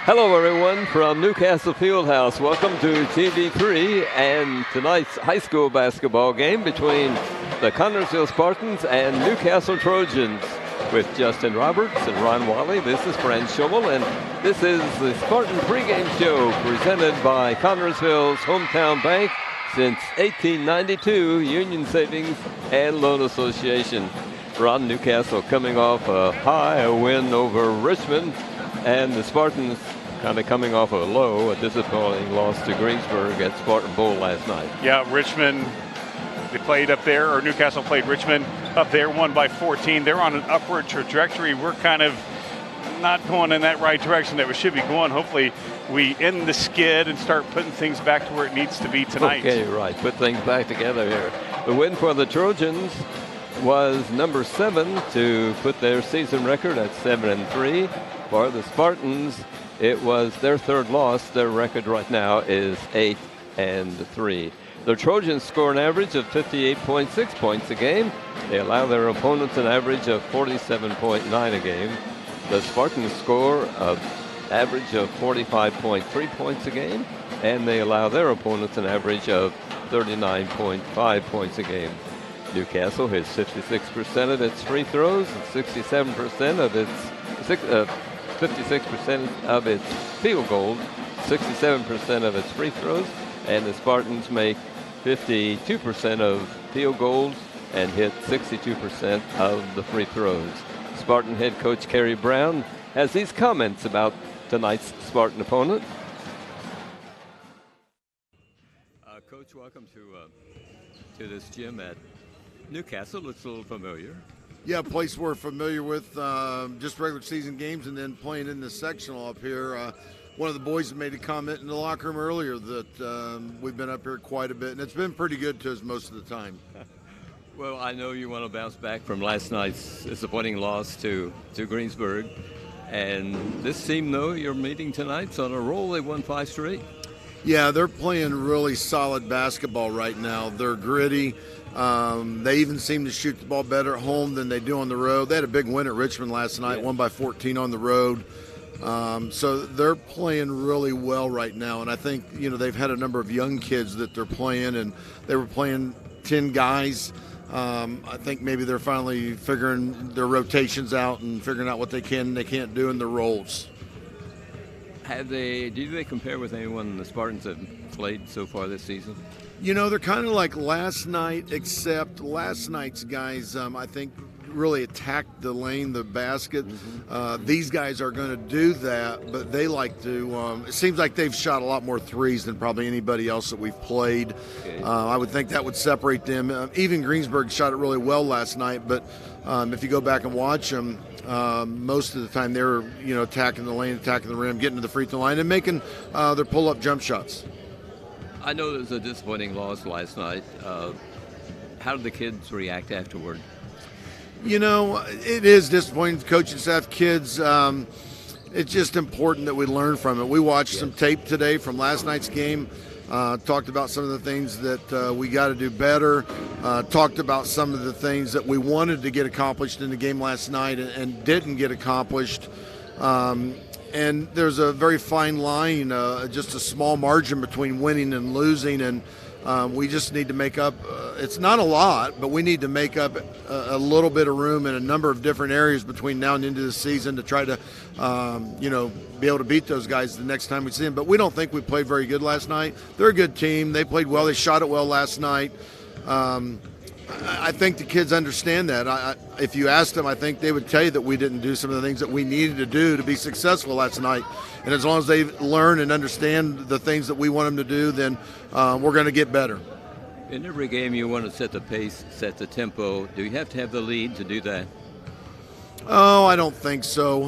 Hello, everyone, from Newcastle Fieldhouse. Welcome to TV3 and tonight's high school basketball game between the Connersville Spartans and Newcastle Trojans. With Justin Roberts and Ron Wally, this is Fran Schummel, and this is the Spartan Pregame Show presented by Connersville's hometown bank since 1892, Union Savings and Loan Association. Ron, Newcastle coming off a high win over Richmond, and the Spartans kind of coming off a low, a disappointing loss to Greensburg at Spartan Bowl last night. Yeah, Richmond, they played up there, or Newcastle played Richmond up there, won by 14. They're on an upward trajectory. We're kind of not going in that right direction that we should be going. Hopefully we end the skid and start putting things back to where it needs to be tonight. Okay, right. Put things back together here. The win for the Trojans was number 7 to put their season record at 7-3. For the Spartans, it was their third loss. Their record right now is 8-3. The Trojans score an average of 58.6 points a game. They allow their opponents an average of 47.9 a game. The Spartans score an average of 45.3 points a game, and they allow their opponents an average of 39.5 points a game. Newcastle hits 56% of its free throws and 56% of its field goals, 67% of its free throws, and the Spartans make 52% of field goals and hit 62% of the free throws. Spartan head coach Kerry Brown has these comments about tonight's Spartan opponent. Coach, welcome to this gym at Newcastle. Looks a little familiar. Yeah, a place we're familiar with, just regular season games and then playing in the sectional up here. One of the boys made a comment in the locker room earlier that we've been up here quite a bit, and it's been pretty good to us most of the time. Well, I know you want to bounce back from last night's disappointing loss to Greensburg. And this team, though, you're meeting tonight's on a roll. They won 5 straight. Yeah, they're playing really solid basketball right now. They're gritty. They even seem to shoot the ball better at home than they do on the road. They had a big win at Richmond last night, won by 14 on the road. So they're playing really well right now. And I think, they've had a number of young kids that they're playing, and they were playing 10 guys. I think maybe they're finally figuring their rotations out and figuring out what they can and they can't do in their roles. Do they compare with anyone the Spartans have played so far this season? They're kind of like last night, except last night's guys, I think, really attacked the lane, the basket. These guys are going to do that, but they like to, it seems like they've shot a lot more threes than probably anybody else that we've played. Okay. I would think that would separate them. Even Greensburg shot it really well last night, but if you go back and watch them, most of the time they're, attacking the lane, attacking the rim, getting to the free throw line, and making their pull-up jump shots. I know there was a disappointing loss last night. How did the kids react afterward? It is disappointing. Coaching staff, kids, it's just important that we learn from it. We watched some tape today from last night's game, talked about some of the things that we got to do better, talked about some of the things that we wanted to get accomplished in the game last night and didn't get accomplished. And there's a very fine line, just a small margin between winning and losing, and we just need to make up. It's not a lot, but we need to make up a little bit of room in a number of different areas between now and into the season to try to, be able to beat those guys the next time we see them. But we don't think we played very good last night. They're a good team. They played well. They shot it well last night. I think the kids understand that. If you asked them, I think they would tell you that we didn't do some of the things that we needed to do to be successful last night. And as long as they learn and understand the things that we want them to do, then we're going to get better. In every game, you want to set the pace, set the tempo. Do you have to have the lead to do that? Oh, I don't think so.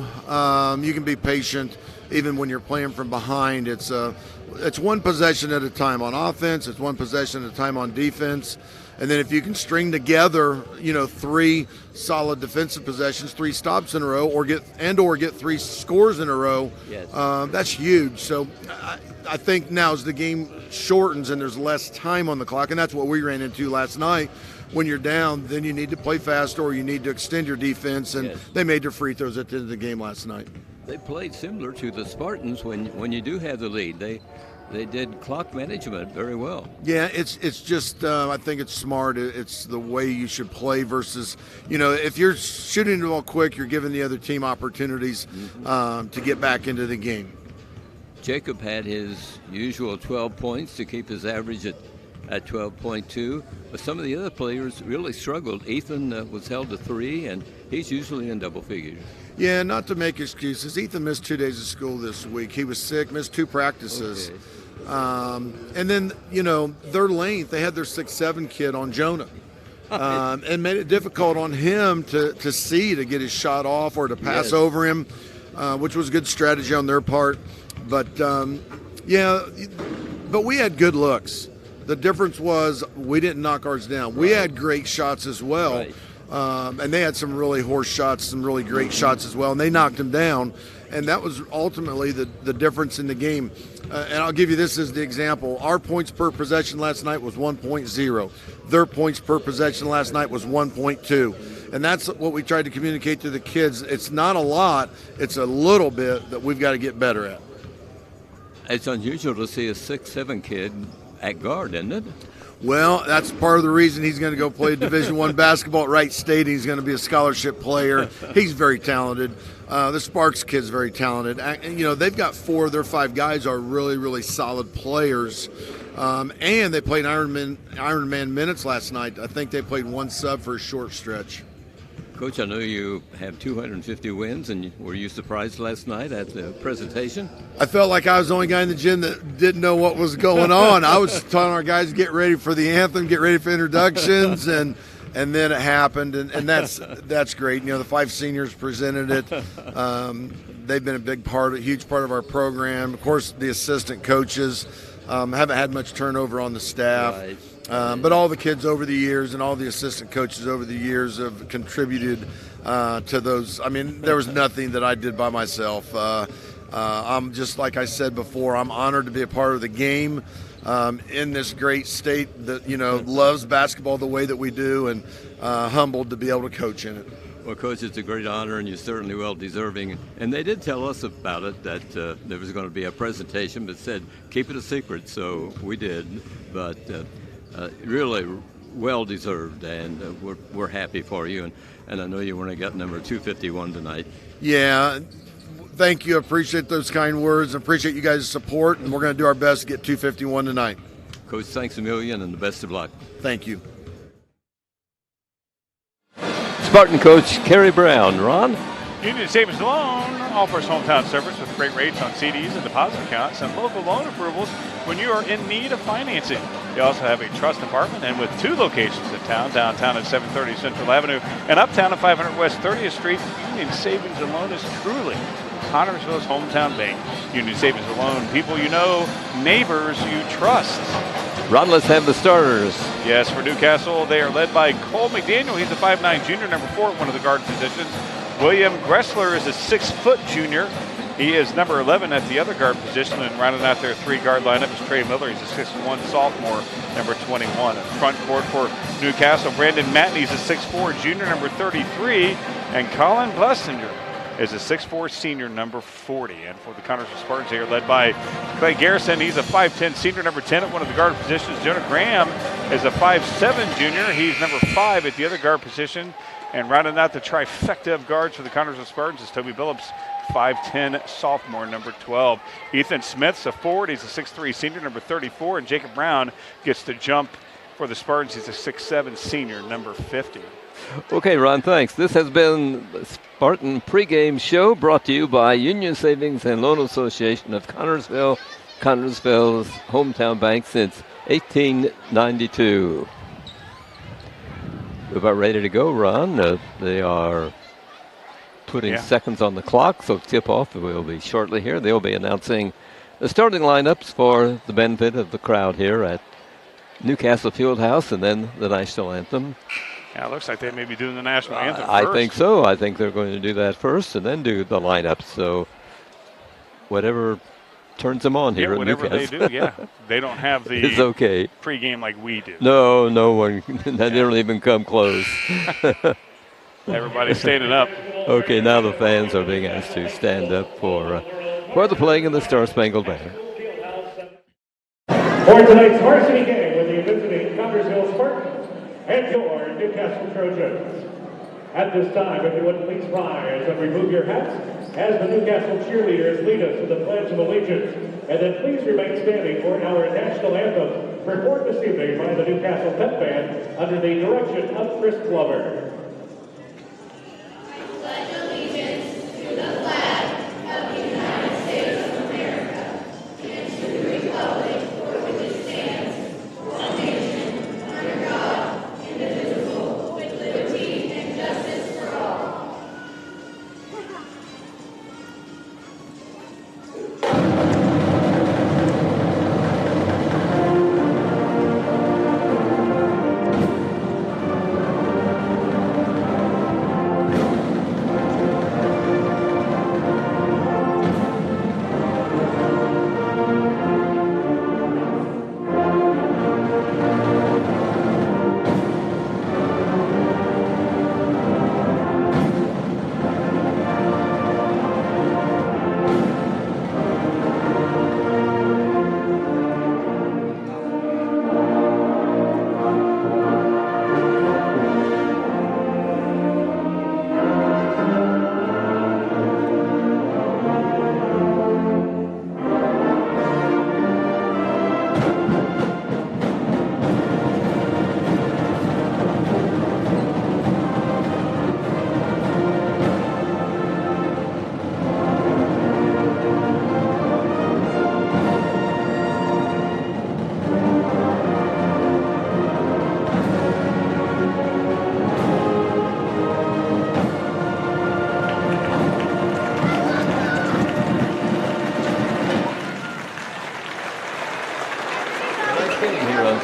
You can be patient even when you're playing from behind. It's one possession at a time on offense. It's one possession at a time on defense. And then if you can string together, 3 solid defensive possessions, 3 stops in a row, or get 3 scores in a row, yes. That's huge. So I think now as the game shortens and there's less time on the clock, and that's what we ran into last night, when you're down, then you need to play faster or you need to extend your defense, and yes. They made their free throws at the end of the game last night. they played similar to the Spartans when you do have the lead. They did clock management very well. Yeah, it's just I think it's smart. It's the way you should play versus, if you're shooting the ball quick, you're giving the other team opportunities to get back into the game. Jacob had his usual 12 points to keep his average at 12.2, but some of the other players really struggled. Ethan was held to 3, and he's usually in double figures. Yeah, not to make excuses. Ethan missed 2 days of school this week. He was sick, missed 2 practices. Okay. And then, their length, they had their 6'7" kid on Jonah. And made it difficult on him to get his shot off or to pass over him, which was good strategy on their part. But, but we had good looks. The difference was we didn't knock ours down. We had great shots as well. Right. And they had some really horse shots, some really great shots as well, and they knocked them down. And that was ultimately the difference in the game. And I'll give you this as the example. Our points per possession last night was 1.0. Their points per possession last night was 1.2. And that's what we tried to communicate to the kids. It's not a lot. It's a little bit that we've got to get better at. It's unusual to see a 6'7" kid at guard, isn't it? Well, that's part of the reason he's going to go play Division I basketball at Wright State. He's going to be a scholarship player. He's very talented. The Sparks kid's very talented. They've got 4 of their 5 guys are really, really solid players. And they played Ironman minutes last night. I think they played 1 sub for a short stretch. Coach, I know you have 250 wins, and were you surprised last night at the presentation? I felt like I was the only guy in the gym that didn't know what was going on. I was telling our guys to get ready for the anthem, get ready for introductions, and then it happened, and that's great. The 5 seniors presented it. They've been a huge part of our program. Of course, the assistant coaches haven't had much turnover on the staff. Right. But all the kids over the years and all the assistant coaches over the years have contributed to those. I mean, there was nothing that I did by myself. I'm just, like I said before, I'm honored to be a part of the game in this great state that, loves basketball the way that we do, and humbled to be able to coach in it. Well, Coach, it's a great honor, and you're certainly well deserving. And they did tell us about it, that there was going to be a presentation, but said, keep it a secret, so we did. But really well deserved, and we're happy for you. And I know you want to get number 251 tonight. Yeah, thank you. I appreciate those kind words. I appreciate you guys' support, and we're going to do our best to get 251 tonight. Coach, thanks a million, and the best of luck. Thank you. Spartan coach Kerry Brown. Ron? Union Savings Loan offers hometown service with great rates on CDs and deposit accounts and local loan approvals when you are in need of financing. They also have a trust department, and with 2 locations in town, downtown at 730 Central Avenue and uptown at 500 West 30th Street, Union Savings and Loan is truly Connersville's hometown bank. Union Savings and Loan, people you know, neighbors you trust. Ron, let's have the starters. Yes, for Newcastle, they are led by Cole McDaniel. He's a 5'9 junior, number 4 at one of the guard positions. William Gressler is a 6-foot junior. He is number 11 at the other guard position, and rounding out their 3-guard lineup is Trey Miller. He's a 6'1 sophomore, number 21. Front court for Newcastle, Brandon Matney's a 6'4 junior, number 33, and Colin Blessinger is a 6'4 senior, number 40. And for the Connersville Spartans, they are led by Clay Garrison. He's a 5'10 senior, number 10 at one of the guard positions. Jonah Graham is a 5'7 junior. He's number 5 at the other guard position. And rounding out the trifecta of guards for the Connersville Spartans is Toby Billups, 5'10 sophomore, number 12. Ethan Smith's a forward. He's a 6'3 senior, number 34. And Jacob Brown gets the jump for the Spartans. He's a 6'7 senior, number 50. Okay, Ron, thanks. This has been the Spartan pregame show brought to you by Union Savings and Loan Association of Connersville, Connersville's hometown bank since 1892. We're about ready to go, Ron. They are putting seconds on the clock, so tip-off will be shortly here. They'll be announcing the starting lineups for the benefit of the crowd here at Newcastle Fieldhouse, and then the national anthem. Yeah, it looks like they may be doing the national anthem first. I think so. I think they're going to do that first and then do the lineups. So whatever turns them on here at whatever Newcastle. they do, They don't have the it's okay. pregame like we do. No one. They don't even come close. Everybody's standing up. Okay, now the fans are being asked to stand up for the playing of the Star Spangled Banner. For tonight's varsity game with the visiting Connersville Spartans and your Newcastle Trojans. At this time, if you would please rise and remove your hats as the Newcastle cheerleaders lead us to the Pledge of Allegiance. And then please remain standing for our national anthem, performed this evening by the Newcastle Pep Band under the direction of Chris Glover.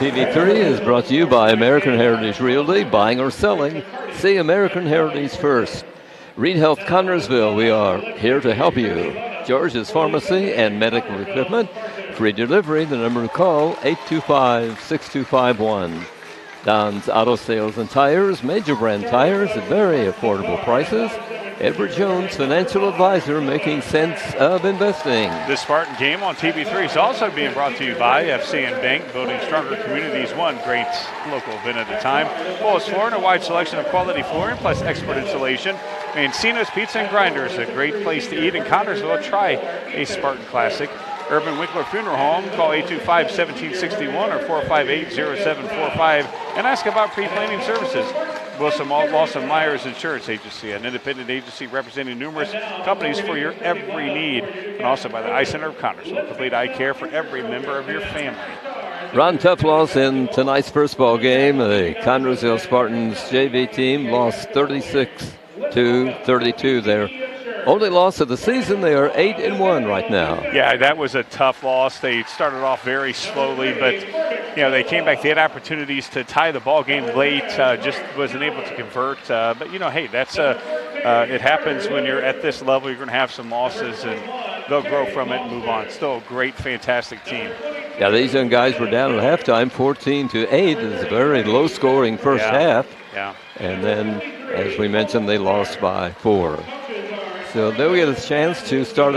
TV3 is brought to you by American Heritage Realty. Buying or selling, see American Heritage first. Reed Health Connersville, we are here to help you. George's Pharmacy and Medical Equipment. Free delivery, the number to call, 825-6251. Don's Auto Sales and Tires, major brand tires at very affordable prices. Edward Jones, financial advisor, making sense of investing. This Spartan game on TV3 is also being brought to you by FCN Bank, building stronger communities one great local event at a time. Fullest Floor and a wide selection of quality flooring plus expert installation. Mancino's Pizza and Grinders, a great place to eat in Connersville. Try a Spartan Classic. Urban Winkler Funeral Home, call 825-1761 or 458-0745 and ask about pre-planning services. Wilson Lawson Myers Insurance Agency, an independent agency representing numerous companies for your every need. And also by the Eye Center of Connersville, complete eye care for every member of your family. Ron, tough loss in tonight's first ball game. The Connersville Spartans JV team lost 36-32. Their only loss of the season. They are 8-1 right now. Yeah, that was a tough loss. They started off very slowly, but they came back. They had opportunities to tie the ball game late, just wasn't able to convert. But hey, that's it happens when you're at this level. You're going to have some losses, and they'll grow from it and move on. Still a great, fantastic team. Yeah, these young guys were down at halftime, 14-8. It's a very low-scoring first half. Yeah. And then, as we mentioned, they lost by 4. So they'll get a chance to start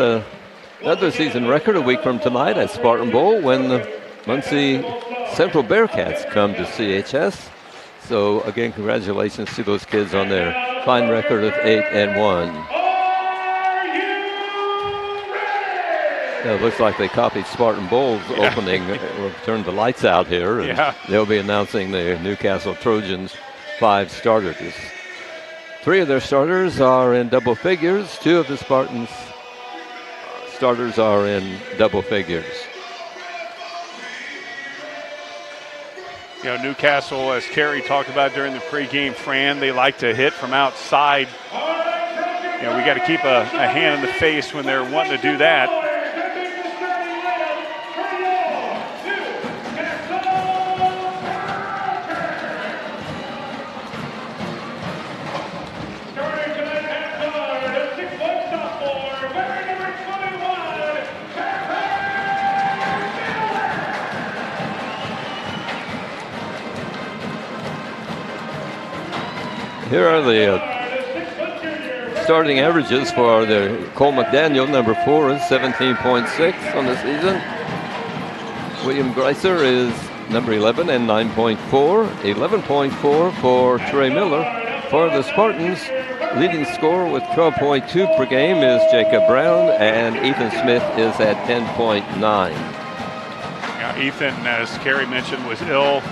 another season record a week from tonight at Spartan Bowl when the Muncie Central Bearcats come to CHS. So again, congratulations to those kids on their fine record of 8-1. It looks like they copied Spartan Bowl's opening. We'll turn the lights out here. And they'll be announcing the Newcastle Trojans 5 starters. 3 of their starters are in double figures. 2 of the Spartans starters are in double figures. Newcastle, as Kerry talked about during the pregame, Fran, they like to hit from outside. We got to keep a hand in the face when they're wanting to do that. Here are the starting averages for the Cole McDaniel, number 4, is 17.6 on the season. William Greiser is number 11 and 9.4. 11.4 for Trey Miller. For the Spartans, leading scorer with 12.2 per game is Jacob Brown, and Ethan Smith is at 10.9. Yeah, Ethan, as Carrie mentioned, was ill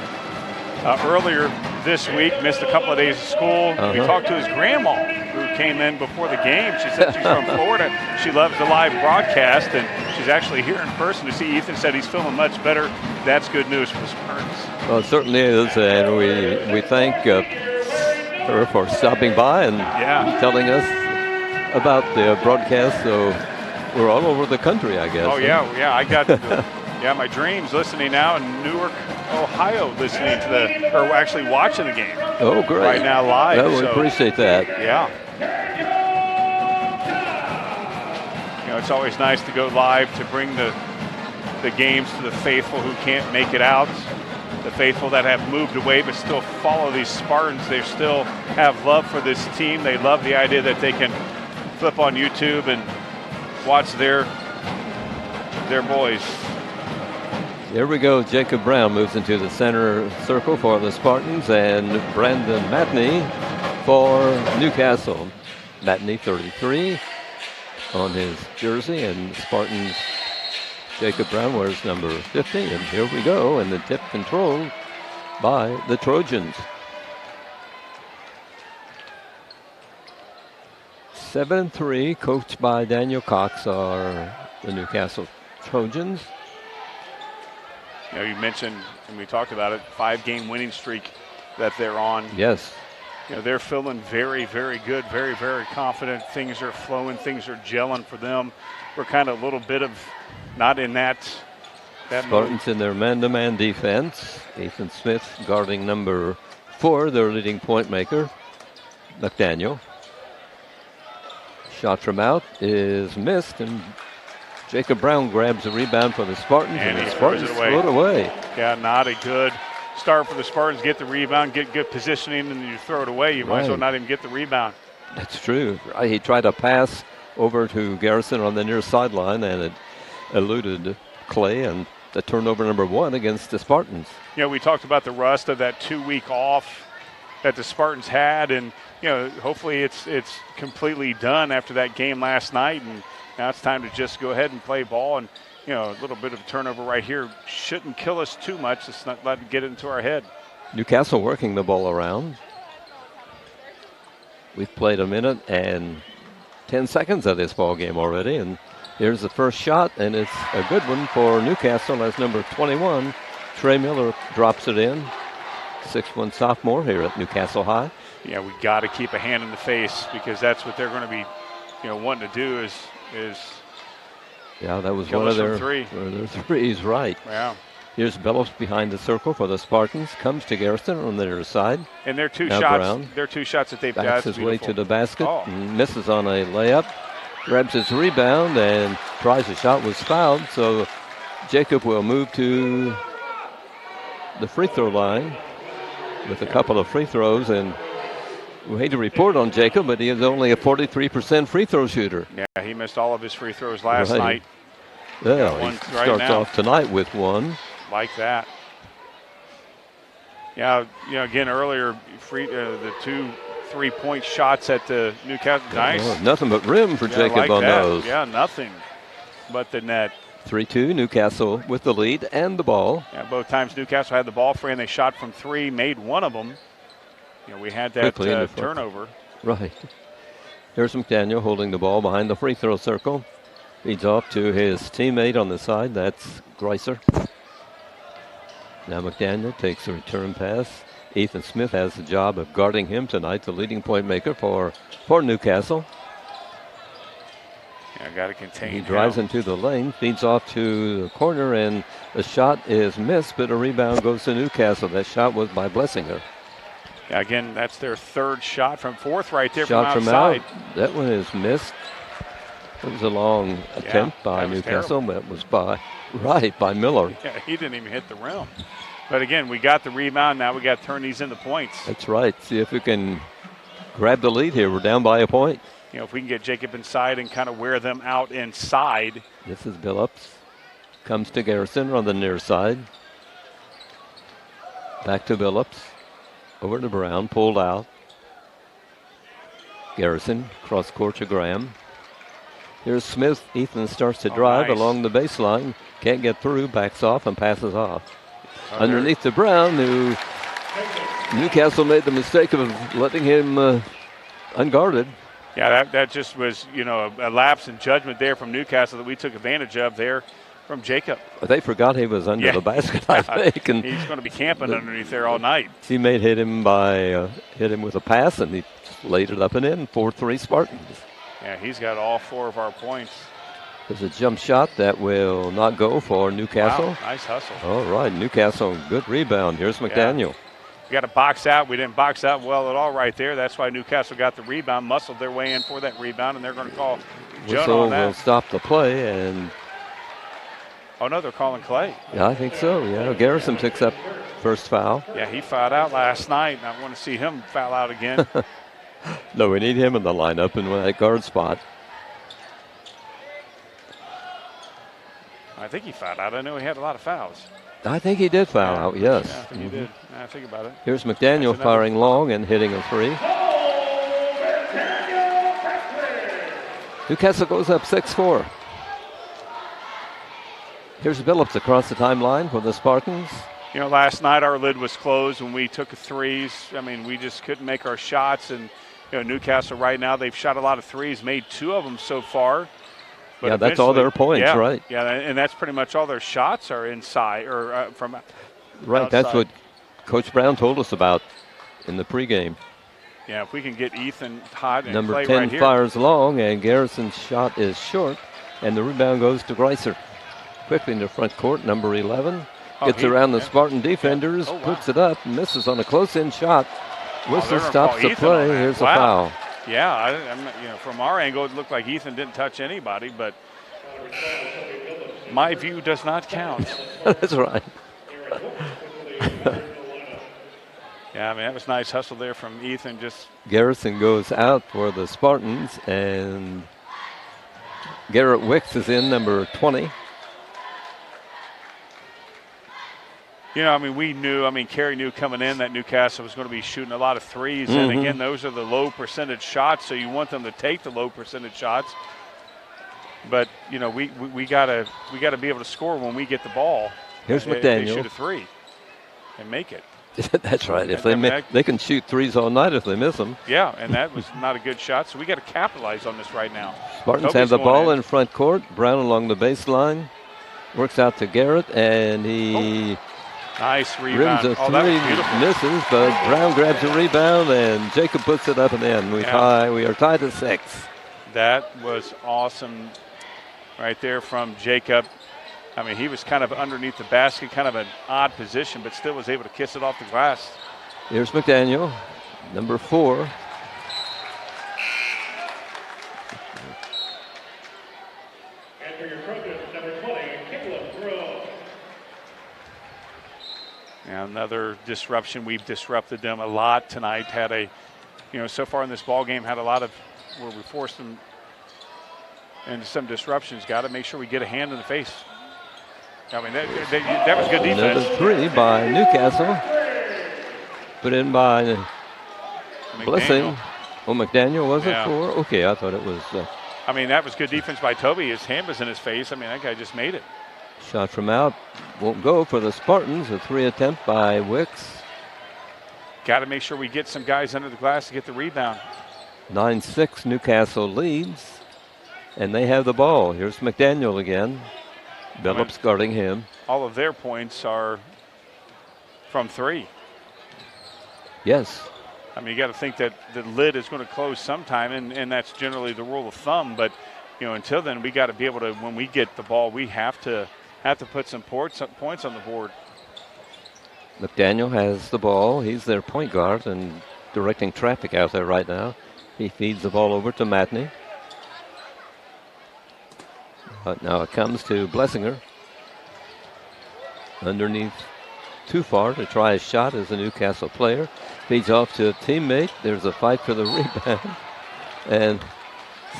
earlier this week, missed a couple of days of school. We talked to his grandma, who came in before the game. She said she's from Florida. She loves the live broadcast, and she's actually here in person to see Ethan. Said he's feeling much better. That's good news for the Spartans. Well, it certainly is, and we thank her for stopping by and telling us about the broadcast. So we're all over the country, I guess. Oh, yeah. I got my dreams listening now in Newark, Ohio, listening to or actually watching the game. Oh, great. Right now live. Well, we appreciate that. Yeah. It's always nice to go live to bring the games to the faithful who can't make it out. The faithful that have moved away but still follow these Spartans. They still have love for this team. They love the idea that they can flip on YouTube and watch their boys. Here we go. Jacob Brown moves into the center circle for the Spartans, and Brandon Matney for Newcastle. Matney, 33 on his jersey, and Spartans Jacob Brown wears number 50, and here we go, and the tip controlled by the Trojans. 7-3, coached by Daniel Cox, are the Newcastle Trojans. You mentioned, and we talked about it, 5-game winning streak that they're on. Yes. They're feeling very, very good, very, very confident. Things are flowing, things are gelling for them. We're kind of a little bit of not in that Spartans mode. In their man-to-man defense. Ethan Smith guarding number 4, their leading point maker, McDaniel. Shot from out is missed, and Jacob Brown grabs the rebound for the Spartans, and the Spartans throw it away. Yeah, not a good start for the Spartans. Get the rebound, get good positioning, and you throw it away. You might as well not even get the rebound. That's true. He tried to pass over to Garrison on the near sideline, and it eluded Clay, and the turnover number 1 against the Spartans. We talked about the rust of that 2-week off that the Spartans had, and hopefully it's completely done after that game last night, and now it's time to just go ahead and play ball. And a little bit of turnover right here shouldn't kill us too much. Let's not let it get into our head. Newcastle working the ball around. We've played a minute and 10 seconds of this ball game already, and here's the first shot, and it's a good one for Newcastle as number 21, Trey Miller, drops it in. 6'1" sophomore here at Newcastle High. Yeah, we got to keep a hand in the face, because that's what they're going to be, wanting to do is yeah, that was one of their threes, right. Yeah. Here's Bellows behind the circle for the Spartans. Comes to Garrison on the other side. And their two Brown shots that they've got. Backs his way to the basket and misses on a layup. Grabs his rebound and tries a shot, was fouled. So Jacob will move to the free throw line with a couple of free throws. And we hate to report on Jacob, but he is only a 43% free throw shooter. Yeah, he missed all of his free throws last night. Yeah, he starts off tonight with one. Like that. Yeah, again earlier, the 2 3-point shots at the Newcastle. Nice. Nothing but rim for Jacob on those. Yeah, nothing but the net. 3-2, Newcastle with the lead and the ball. Yeah, both times Newcastle had the ball free, and they shot from 3, made one of them. We had that turnover. Right. Here's McDaniel holding the ball behind the free throw circle. Feeds off to his teammate on the side. That's Greiser. Now McDaniel takes a return pass. Ethan Smith has the job of guarding him tonight, the leading point maker for Newcastle. Yeah, got to contain him. He drives into the lane, feeds off to the corner, and the shot is missed, but a rebound goes to Newcastle. That shot was by Blessinger. Yeah, again, that's their third shot from 4th right there shot from outside. That one is missed. It was a long attempt by Newcastle, but it was by Miller. Yeah, he didn't even hit the rim. But again, we got the rebound. Now we got to turn these into points. That's right. See if we can grab the lead here. We're down by a point. if we can get Jacob inside and kind of wear them out inside. This is Billups. Comes to Garrison on the near side. Back to Billups. Over to Brown. Pulled out. Garrison. Cross court to Graham. Here's Smith. Ethan starts to drive along the baseline. Can't get through. Backs off and passes off. Underneath to Brown, who Newcastle made the mistake of letting him unguarded. Yeah, that just was, a lapse in judgment there from Newcastle that we took advantage of there from Jacob. They forgot he was under the basket, I think. And he's going to be camping underneath there all night. Teammate hit him with a pass, and he just laid it up and in. 4-3 Spartans. Yeah, he's got all 4 of our points. There's a jump shot that will not go for Newcastle. Wow, nice hustle. All right, Newcastle, good rebound. Here's McDaniel. Yeah. We got to box out. We didn't box out well at all right there. That's why Newcastle got the rebound, muscled their way in for that rebound, and they're going to call Jonah on that. Will stop the play. And oh, no, they're calling Clay. Yeah, I think so. Yeah, Garrison picks up first foul. Yeah, he fouled out last night, and I want to see him foul out again. No, we need him in the lineup in that guard spot. I think he fouled out. I know he had a lot of fouls. I think he did foul out, yes. Yeah, I think he did. I think about it. Here's McDaniel firing long and hitting a 3. Newcastle goes up 6-4. Here's Billups across the timeline for the Spartans. Last night our lid was closed when we took threes. I mean, we just couldn't make our shots. And, Newcastle right now, they've shot a lot of threes, made 2 of them so far. But yeah, that's all their points, right? Yeah, and that's pretty much all their shots are inside or from right, outside. That's what Coach Brown told us about in the pregame. Yeah, if we can get Ethan hot and Number play 10 right here. fires long, and Garrison's shot is short, and the rebound goes to Greiser. Quickly in the front court, number 11. Gets around the Spartan defenders, puts it up, misses on a close-in shot. Whistler stops the play. Here's a foul. Yeah, from our angle, it looked like Ethan didn't touch anybody, but my view does not count. That's right. Yeah, I mean, that was nice hustle there from Ethan. Garrison goes out for the Spartans, and Garrett Wicks is in, number 20. Carey knew coming in that Newcastle was going to be shooting a lot of threes. Mm-hmm. And again, those are the low percentage shots, so you want them to take the low percentage shots. But, we gotta be able to score when we get the ball. Here's McDaniel. They shoot a 3 and make it. That's right. If they can shoot threes all night if they miss them. Yeah, and that was not a good shot, so we got to capitalize on this right now. Spartans have the ball in front court. Brown along the baseline. Works out to Garrett, and he... Nice rebound. Rims a 3, misses, but Brown grabs a rebound, and Jacob puts it up and in. We are tied to 6. That was awesome right there from Jacob. I mean, he was kind of underneath the basket, kind of an odd position, but still was able to kiss it off the glass. Here's McDaniel, number 4. And for your Trojans, number 20, Kickler. Yeah, another disruption. We've disrupted them a lot tonight. So far in this ball game, had a lot of where we forced them into some disruptions. Got to make sure we get a hand in the face. I mean, that was good defense. Another 3 by Newcastle. Put in by Blessing. Oh, McDaniel, was it 4? Okay, I thought it was. That was good defense by Toby. His hand was in his face. I mean, that guy just made it. Shot from out. Won't go for the Spartans. A 3 attempt by Wicks. Got to make sure we get some guys under the glass to get the rebound. 9-6 Newcastle leads. And they have the ball. Here's McDaniel again. Billups guarding him. All of their points are from 3. Yes. I mean, you got to think that the lid is going to close sometime, and that's generally the rule of thumb. But, until then, we got to be able to, when we get the ball, we have to put some points on the board. McDaniel has the ball. He's their point guard and directing traffic out there right now. He feeds the ball over to Matney. But now it comes to Blessinger. Underneath, too far to try a shot as a Newcastle player. Feeds off to a teammate. There's a fight for the rebound. And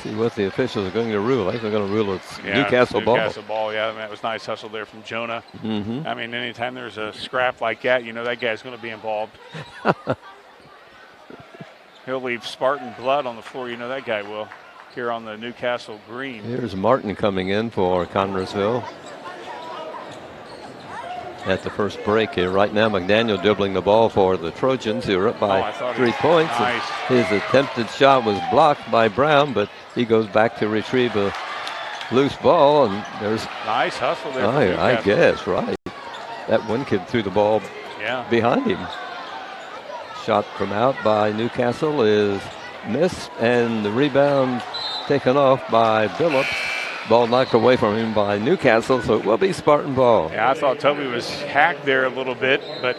See what the officials are going to rule. I think they're going to rule it's Yeah, Newcastle ball. Newcastle ball, yeah. I mean, that was nice hustle there from Jonah. Mm-hmm. I mean, anytime there's a scrap like that, that guy's going to be involved. He'll leave Spartan blood on the floor. That guy will here on the Newcastle green. Here's Martin coming in for Connersville. At the first break here. Right now, McDaniel dribbling the ball for the Trojans, who are up by 3 points. Nice. His attempted shot was blocked by Brown, but he goes back to retrieve a loose ball, and there's nice hustle there. I guess, right. That one kid threw the ball behind him. Shot from out by Newcastle is missed, and the rebound taken off by Billups. Ball knocked away from him by Newcastle, so it will be Spartan ball. Yeah, I thought Toby was hacked there a little bit, but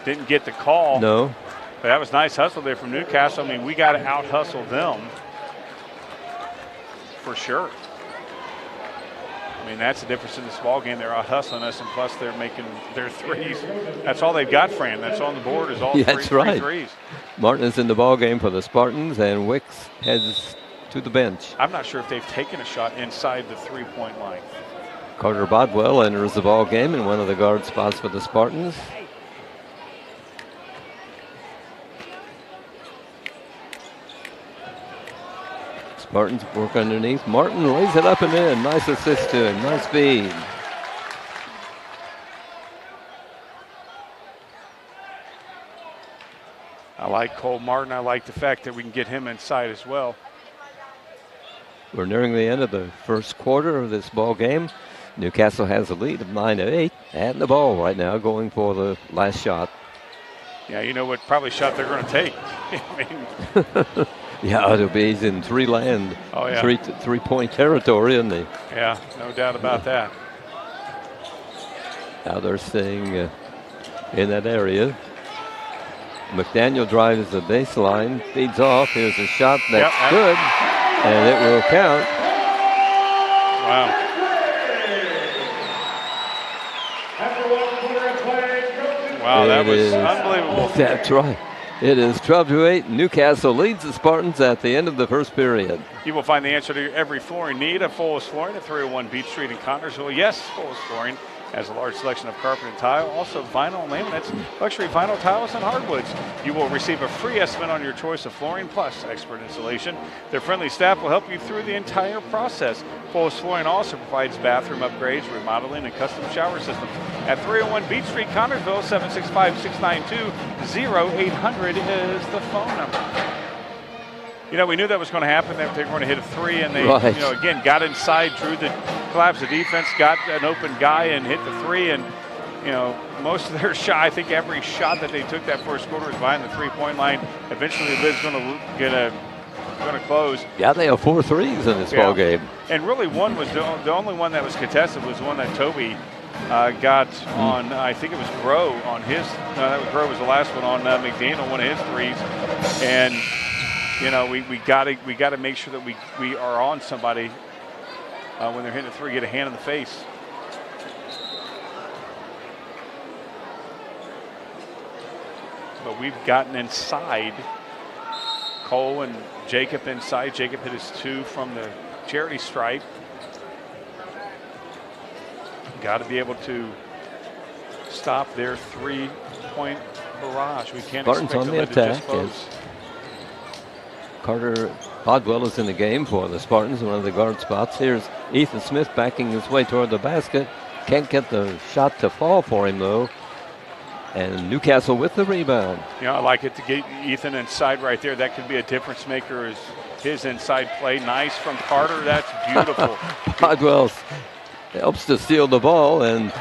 didn't get the call. No. But that was nice hustle there from Newcastle. I mean, we got to out-hustle them for sure. I mean, that's the difference in this ball game. They're out-hustling us, and plus they're making their threes. That's all they've got, Fran. That's on the board is all that's right. threes. Martin is in the ball game for the Spartans, and Wicks heads to the bench. I'm not sure if they've taken a shot inside the three-point line. Carter Bodwell enters the ball game in one of the guard spots for the Spartans. Spartans work underneath. Martin lays it up and in. Nice assist to him. Nice feed. I like Cole Martin. I like the fact that we can get him inside as well. We're nearing the end of the first quarter of this ball game. Newcastle has a lead of 9-8, and the ball right now going for the last shot. Yeah, you know what probably shot they're going to take. I mean, yeah, it'll be in three land, three-point territory, isn't he? Yeah, no doubt about that. Now they're staying in that area. McDaniel drives the baseline, feeds off. Here's a shot that's good, and it will count. Wow. Wow, that was unbelievable. That's right. It is 12-8. Newcastle leads the Spartans at the end of the first period. You will find the answer to every flooring need at Fullest Flooring at 301 Beach Street in Connersville. Yes, Fullest Flooring has a large selection of carpet and tile, also vinyl and laminates, luxury vinyl tiles, and hardwoods. You will receive a free estimate on your choice of flooring, plus expert installation. Their friendly staff will help you through the entire process. Fullest Flooring also provides bathroom upgrades, remodeling, and custom shower systems. At 301 Beach Street, Connersville, 765-692-0800 is the phone number. You know, we knew that was going to happen, that they were going to hit a three, and they, again, got inside, collapsed the defense, got an open guy and hit the three, and, most of their shot, I think every shot that they took that first quarter was behind the three-point line. Eventually, the lid's going to close. Yeah, they have 4 threes in this ball game. And really, one was the only one that was contested was the one that Toby got on, I think it was Groh on his, Groh was the last one on McDaniel, one of his threes, and we got to make sure that we are on somebody when they're hitting a three, get a hand in the face. But we've gotten inside. Cole and Jacob inside. Jacob hit his 2 from the charity stripe. Got to be able to stop their 3-point barrage. We can't Spartans expect on the them to just attack. close. Carter Bodwell is in the game for the Spartans, one of the guard spots. Here's Ethan Smith backing his way toward the basket. Can't get the shot to fall for him, though. And Newcastle with the rebound. I like it to get Ethan inside right there. That could be a difference maker, is his inside play. Nice from Carter. That's beautiful. Bodwell helps to steal the ball and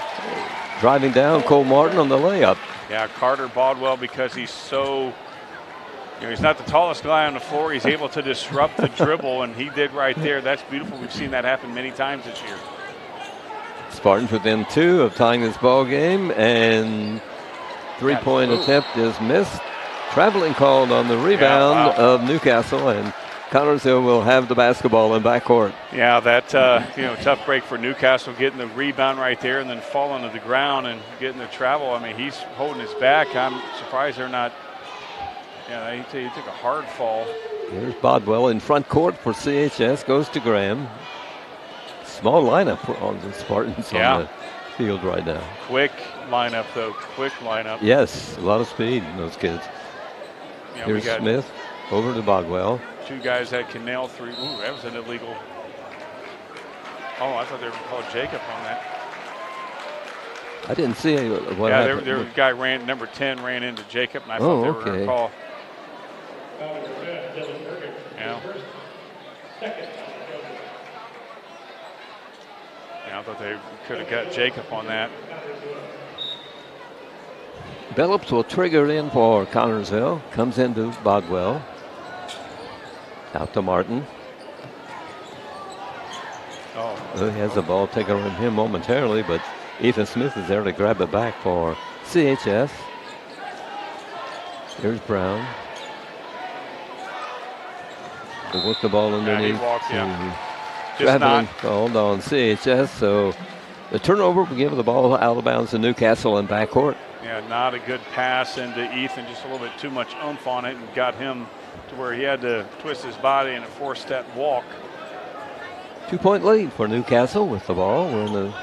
driving down Cole Martin on the layup. Yeah, Carter Bodwell, because he's so... he's not the tallest guy on the floor. He's able to disrupt the dribble, and he did right there. That's beautiful. We've seen that happen many times this year. Spartans within 2 of tying this ball game, and three-point attempt is missed. Traveling called on the rebound of Newcastle, and Connersville will have the basketball in backcourt. Yeah, that tough break for Newcastle, getting the rebound right there and then falling to the ground and getting the travel. I mean, he's holding his back. I'm surprised they're not. Yeah, he took a hard fall. Here's Bodwell in front court for CHS. Goes to Graham. Small lineup on the Spartans on the field right now. Quick lineup, though. Quick lineup. Yes, a lot of speed in those kids. Yeah, here's Smith over to Bodwell. 2 guys that can nail 3. Ooh, that was an illegal. Oh, I thought they were called Jacob on that. I didn't see what happened. There was a guy number 10 ran into Jacob, and I thought they were going to call. Yeah. I thought they could have got Jacob on that. Billups will trigger it in for Connersville. Comes into Bodwell. Out to Martin. He has the ball taken from him momentarily, but Ethan Smith is there to grab it back for CHS. Here's Brown. To work the ball underneath. Traveling called on CHS, so the turnover will give the ball out of bounds to Newcastle in backcourt. Yeah, not a good pass into Ethan, just a little bit too much oomph on it and got him to where he had to twist his body in a 4-step walk. 2-point lead for Newcastle with the ball. We're in the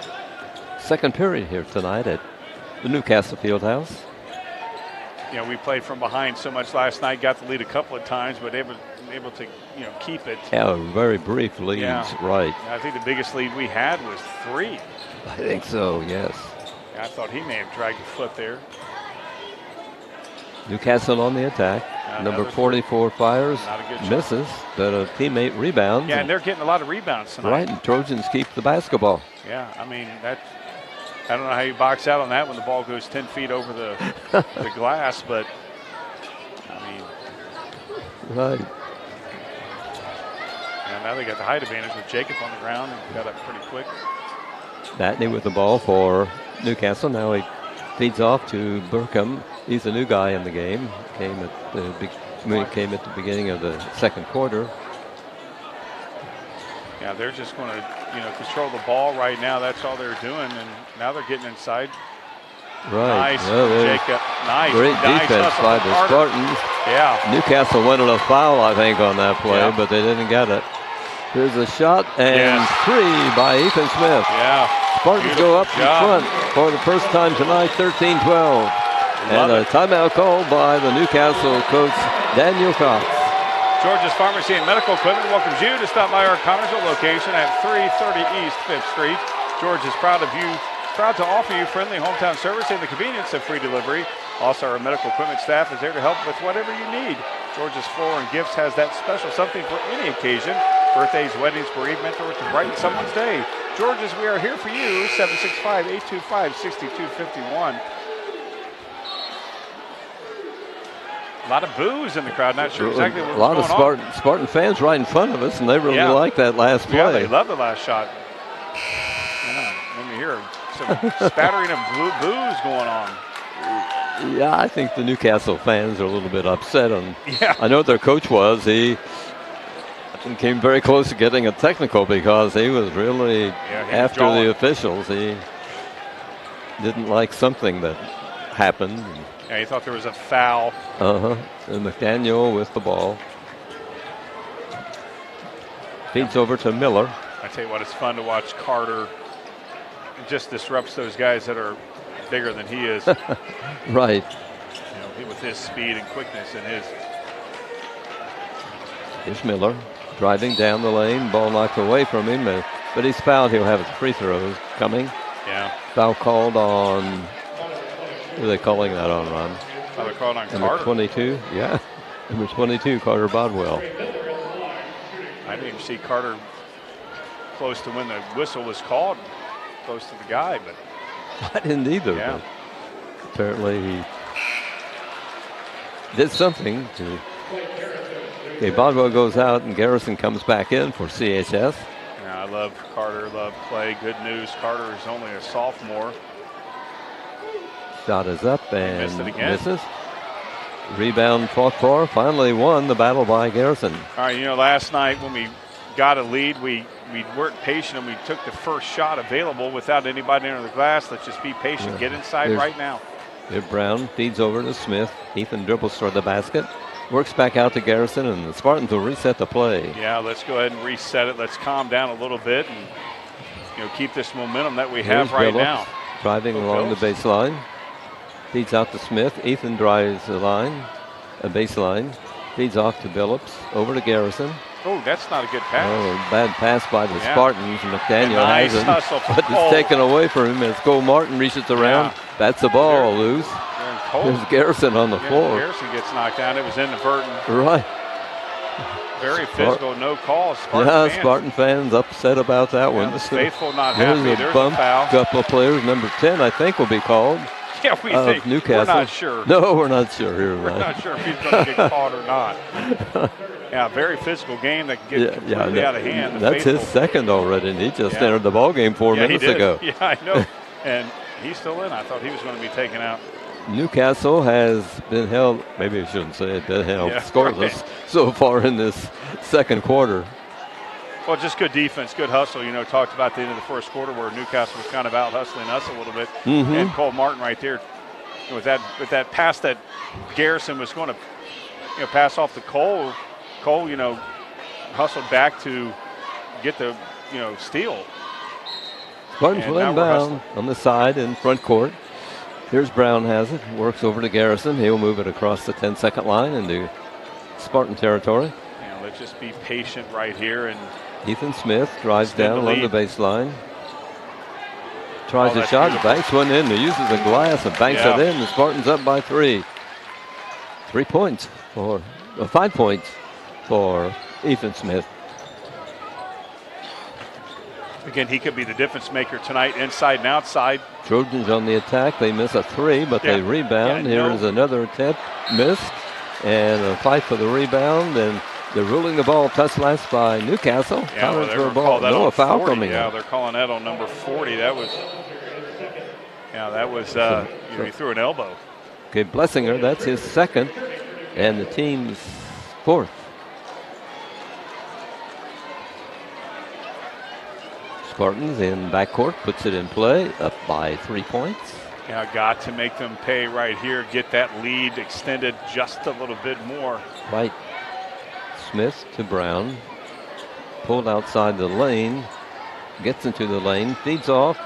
second period here tonight at the Newcastle Fieldhouse. We played from behind so much last night, got the lead a couple of times, but able to keep it. Yeah, very brief leads, right. I think the biggest lead we had was 3. I think so, yes. I thought he may have dragged a foot there. Newcastle on the attack. Number 44 fires, misses, but a teammate rebounds. Yeah, and they're getting a lot of rebounds tonight. Right, and Trojans keep the basketball. Yeah, I mean, I don't know how you box out on that when the ball goes 10 feet over the glass, but, I mean. Right. And now they got the height advantage with Jacob on the ground and got up pretty quick. Batney with the ball for Newcastle. Now he feeds off to Burkham. He's a new guy in the game. Came at the beginning of the second quarter. Yeah, they're just going to, control the ball right now. That's all they're doing, and now they're getting inside. Right. Nice, Jacob. Nice. Great defense by the Spartans. Yeah. Newcastle wanted a foul, I think, on that play, but they didn't get it. Here's a shot and 3 by Ethan Smith. Yeah. Spartans go up in front for the first time tonight, 13-12. And a timeout called by the Newcastle coach, Daniel Cox. George's Pharmacy and Medical Equipment welcomes you to stop by our Connersville location at 330 East 5th Street. George is proud to offer you friendly hometown service and the convenience of free delivery. Also, our medical equipment staff is there to help with whatever you need. George's Floor and Gifts has that special something for any occasion. Birthdays, weddings, bereavement, or to brighten someone's day. George's, we are here for you, 765-825-6251. A lot of boos in the crowd. Not sure exactly what was going on. A lot of Spartan fans right in front of us, and they really like that last play. Yeah, they love the last shot. Let me hear some spattering of boos going on. Yeah, I think the Newcastle fans are a little bit upset. I know what their coach was. He came very close to getting a technical because he was really after the officials. He didn't like something that happened. Yeah, he thought there was a foul. And McDaniel with the ball. Feeds over to Miller. I tell you what, it's fun to watch Carter. It just disrupts those guys that are bigger than he is. Right. With his speed and quickness and his. Here's Miller driving down the lane. Ball knocked away from him, but he's fouled. He'll have his free throws coming. Yeah. Foul called on. Who are they calling that on, Ron? Foul called on Number Carter. 22. Yeah. Number 22, Carter Bodwell. I didn't even see Carter close to when the whistle was called, close to the guy, but. I didn't either. Yeah. Apparently he did something to. Okay, Bodwell goes out and Garrison comes back in for CHS. Yeah, I love Carter, love Clay. Good news, Carter is only a sophomore. Shot is up and missed it again. Misses. Rebound fought for, finally won the battle by Garrison. All right, last night when we got a lead, we weren't patient and we took the first shot available without anybody under the glass. Let's just be patient, get inside right now. Brown feeds over to Smith. Ethan dribbles toward the basket. Works back out to Garrison, and the Spartans will reset the play. Yeah, let's go ahead and reset it. Let's calm down a little bit and keep this momentum that we have right now. Driving along the baseline. Feeds out to Smith. Ethan drives the line, a baseline. Feeds off to Billups. Over to Garrison. Oh, that's not a good pass. Oh, bad pass by the Spartans. McDaniel nice has it, hustle from but Cole. it's taken away from him as Cole Martin reaches around. Yeah. That's the ball loose. There's Garrison on the floor. Garrison gets knocked down. It was inadvertent. Right. Very physical, no call. Spartan fans upset about that one. The faithful not happy. There's a bump. Foul. Couple of players. Number 10, I think, will be called. Yeah, we think. Newcastle. We're not sure. No, we're not sure here. We're not sure if he's going to get caught or not. Yeah, very physical game that can get completely out of hand. That's his second already, and he just entered the ball game 4 minutes ago. Yeah, I know. And he's still in. I thought he was going to be taken out. Newcastle has been held, maybe I shouldn't say it, been held scoreless so far in this second quarter. Well, just good defense, good hustle. Talked about the end of the first quarter where Newcastle was kind of out hustling us a little bit. And Cole Martin right there with that pass that Garrison was going to pass off to Cole. Cole, hustled back to get the steal. Spartans will inbound on the side in front court. Here's Brown has it, works over to Garrison. He'll move it across the 10-second line into Spartan territory. Let's just be patient right here. And Ethan Smith drives down along the baseline. Tries a shot, banks one in, he uses the glass and banks it in. The Spartans up by 3. 5 points for Ethan Smith. Again, he could be the difference maker tonight, inside and outside. Trojans on the attack. They miss a 3, but they rebound. Here's another attempt missed, and a fight for the rebound. And they're ruling the ball touch last by Newcastle. Connersville ball. No, a foul 40. coming. Yeah, they're calling that on number 40. That was he threw an elbow. Okay, Blessinger, that's his second, and the team's 4th. Spartans in backcourt, puts it in play, up by 3 points. Yeah, got to make them pay right here, get that lead extended just a little bit more. Right. Smith to Brown, pulled outside the lane, gets into the lane, feeds off,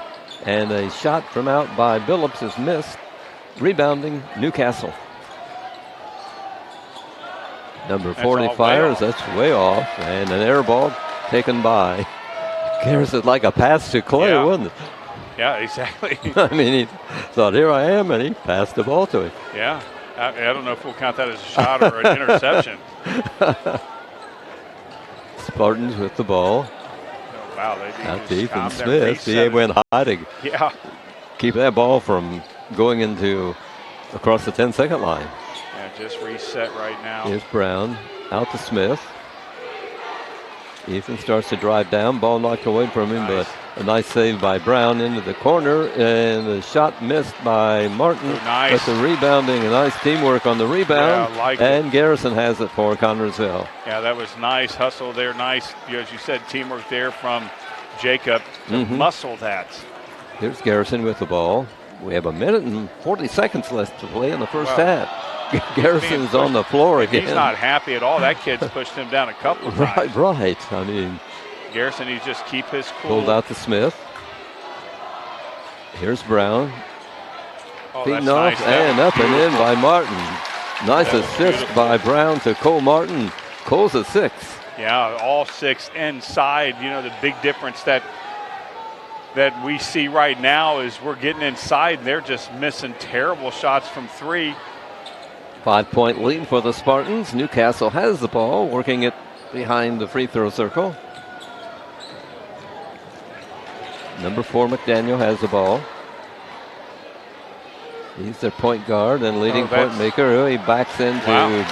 and a shot from out by Billups is missed. Rebounding Newcastle. Number 40 fires, that's way off, and an air ball taken by Garrison, like a pass to Clay, wasn't it? Yeah, exactly. I mean, he thought, here I am, and he passed the ball to him. Yeah, I don't know if we'll count that as a shot or an interception. Spartans with the ball. Oh, wow, they out to Ethan Smith. He went high to keep that ball from going across the 10-second line. Yeah, just reset right now. Here's Brown out to Smith. Ethan starts to drive down. Ball knocked away from him, but a nice save by Brown into the corner, and the shot missed by Martin. Nice. But the rebounding, a nice teamwork on the rebound. Yeah, and Garrison has it for Connersville. Yeah, that was nice hustle there. Nice, as you said, teamwork there from Jacob to muscle that. Here's Garrison with the ball. We have 1 minute and 40 seconds left to play in the first half. Garrison's on the floor again. He's not happy at all. That kid's pushed him down a couple of times. Right. I mean, Garrison needs to just keep his cool. Pulled out to Smith. Here's Brown. Feeding off and up and in by Martin. Nice assist by Brown to Cole Martin. Cole's a 6. Yeah, all 6 inside. The big difference that we see right now is we're getting inside and they're just missing terrible shots from 3. 5-point lead for the Spartans. Newcastle has the ball, working it behind the free throw circle. Number 4, McDaniel, has the ball. He's their point guard and leading point maker. He backs into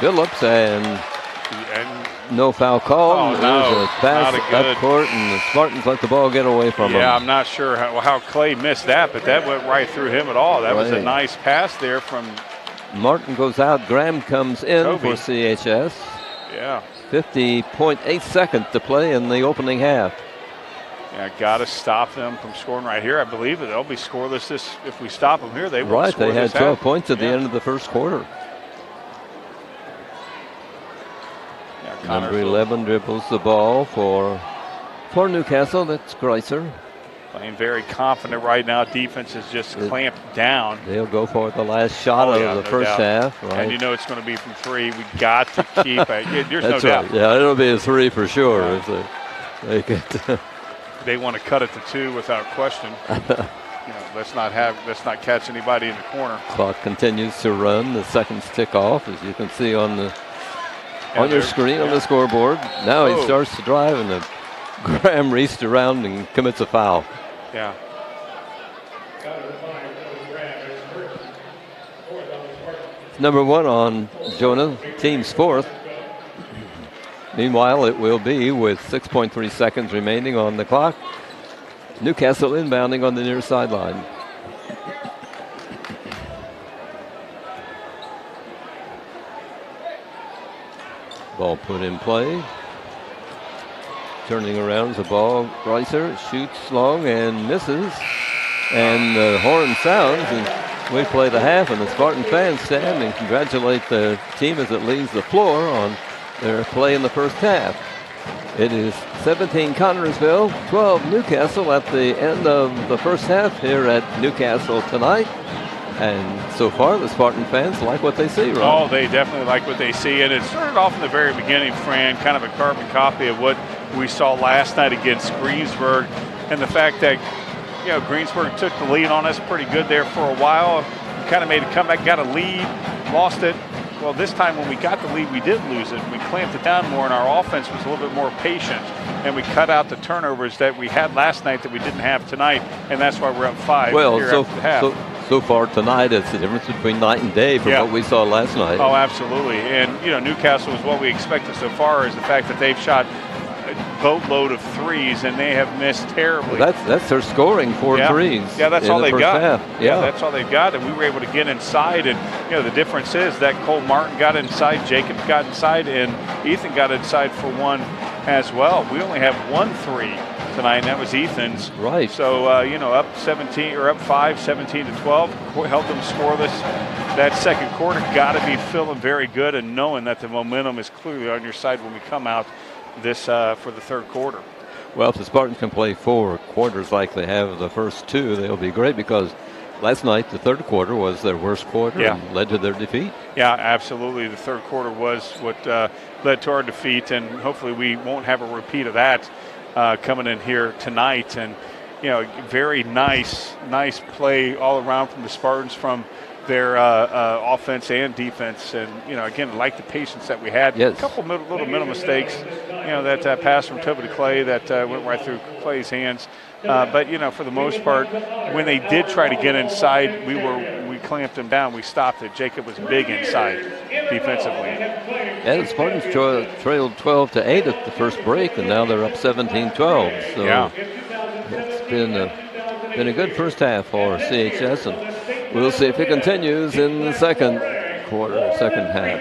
Billups, and no foul call. There's a pass up court, and the Spartans let the ball get away from him. Yeah, I'm not sure how Clay missed that, but that went right through him at all. That was a nice pass there from Martin goes out. Graham comes in for CHS. Yeah. 50.8 seconds to play in the opening half. Yeah, got to stop them from scoring right here. I believe that they'll be scoreless if we stop them here. They won't Right, score they had this 12 half. points at the end of the first quarter. Number 11 dribbles the ball for Newcastle. That's Greiser. Playing very confident right now. Defense is just clamped down. They'll go for the last shot of the first half. Right? And you know it's going to be from 3. We got to keep it. There's That's no right. doubt. Yeah, it'll be a 3 for sure. Yeah. If they get they want to cut it to 2 without question. Let's not catch anybody in the corner. Clock continues to run. The seconds tick off, as you can see on your screen on the scoreboard. Now he starts to drive, and Graham reached around and commits a foul. Yeah. Number 1 on Jonah, team's 4th. Meanwhile, it will be with 6.3 seconds remaining on the clock. Newcastle inbounding on the near sideline. Ball put in play. Turning around the ball, Greiser shoots long and misses. And the horn sounds, and we play the half, and the Spartan fans stand and congratulate the team as it leaves the floor on their play in the first half. It is 17 Connersville, 12 Newcastle at the end of the first half here at Newcastle tonight. And so far, the Spartan fans like what they see, Ron. Oh, they definitely like what they see. And it started off in the very beginning, Fran, kind of a carbon copy of what we saw last night against Greensburg. And the fact that, Greensburg took the lead on us pretty good there for a while. Kind of made a comeback, got a lead, lost it. Well, this time when we got the lead, we did lose it. We clamped it down more, and our offense was a little bit more patient. And we cut out the turnovers that we had last night that we didn't have tonight, and that's why we're up 5 here after the half. So far tonight, it's the difference between night and day from what we saw last night. Oh, absolutely. And, Newcastle is what we expected so far, is the fact that they've shot a boatload of threes, and they have missed terribly. That's their scoring, 4 threes. Yeah, that's all they've got. Yeah, that's all they've got, and we were able to get inside. And, the difference is that Cole Martin got inside, Jacob got inside, and Ethan got inside for 1 as well. We only have 1 3 tonight, and that was Ethan's. Right. So, up 17 or up 5, 17 to 12, held them scoreless. That second quarter got to be feeling very good and knowing that the momentum is clearly on your side when we come out this for the third quarter. Well, if the Spartans can play 4 quarters like they have the first 2, they'll be great, because last night the third quarter was their worst quarter and led to their defeat. Yeah, absolutely. The third quarter was what led to our defeat, and hopefully we won't have a repeat of that coming in here tonight. And very nice play all around from the Spartans, from their offense and defense. And again, I like the patience that we had. Yes. A couple little mistakes. That pass from Toby to Clay that went right through Clay's hands. But for the most part, when they did try to get inside, we clamped them down. We stopped it. Jacob was big inside defensively. Yeah, the Spartans trailed 12-8 at the first break, and now they're up 17-12. So it's been a good first half for CHS, and we'll see if it continues in the second half.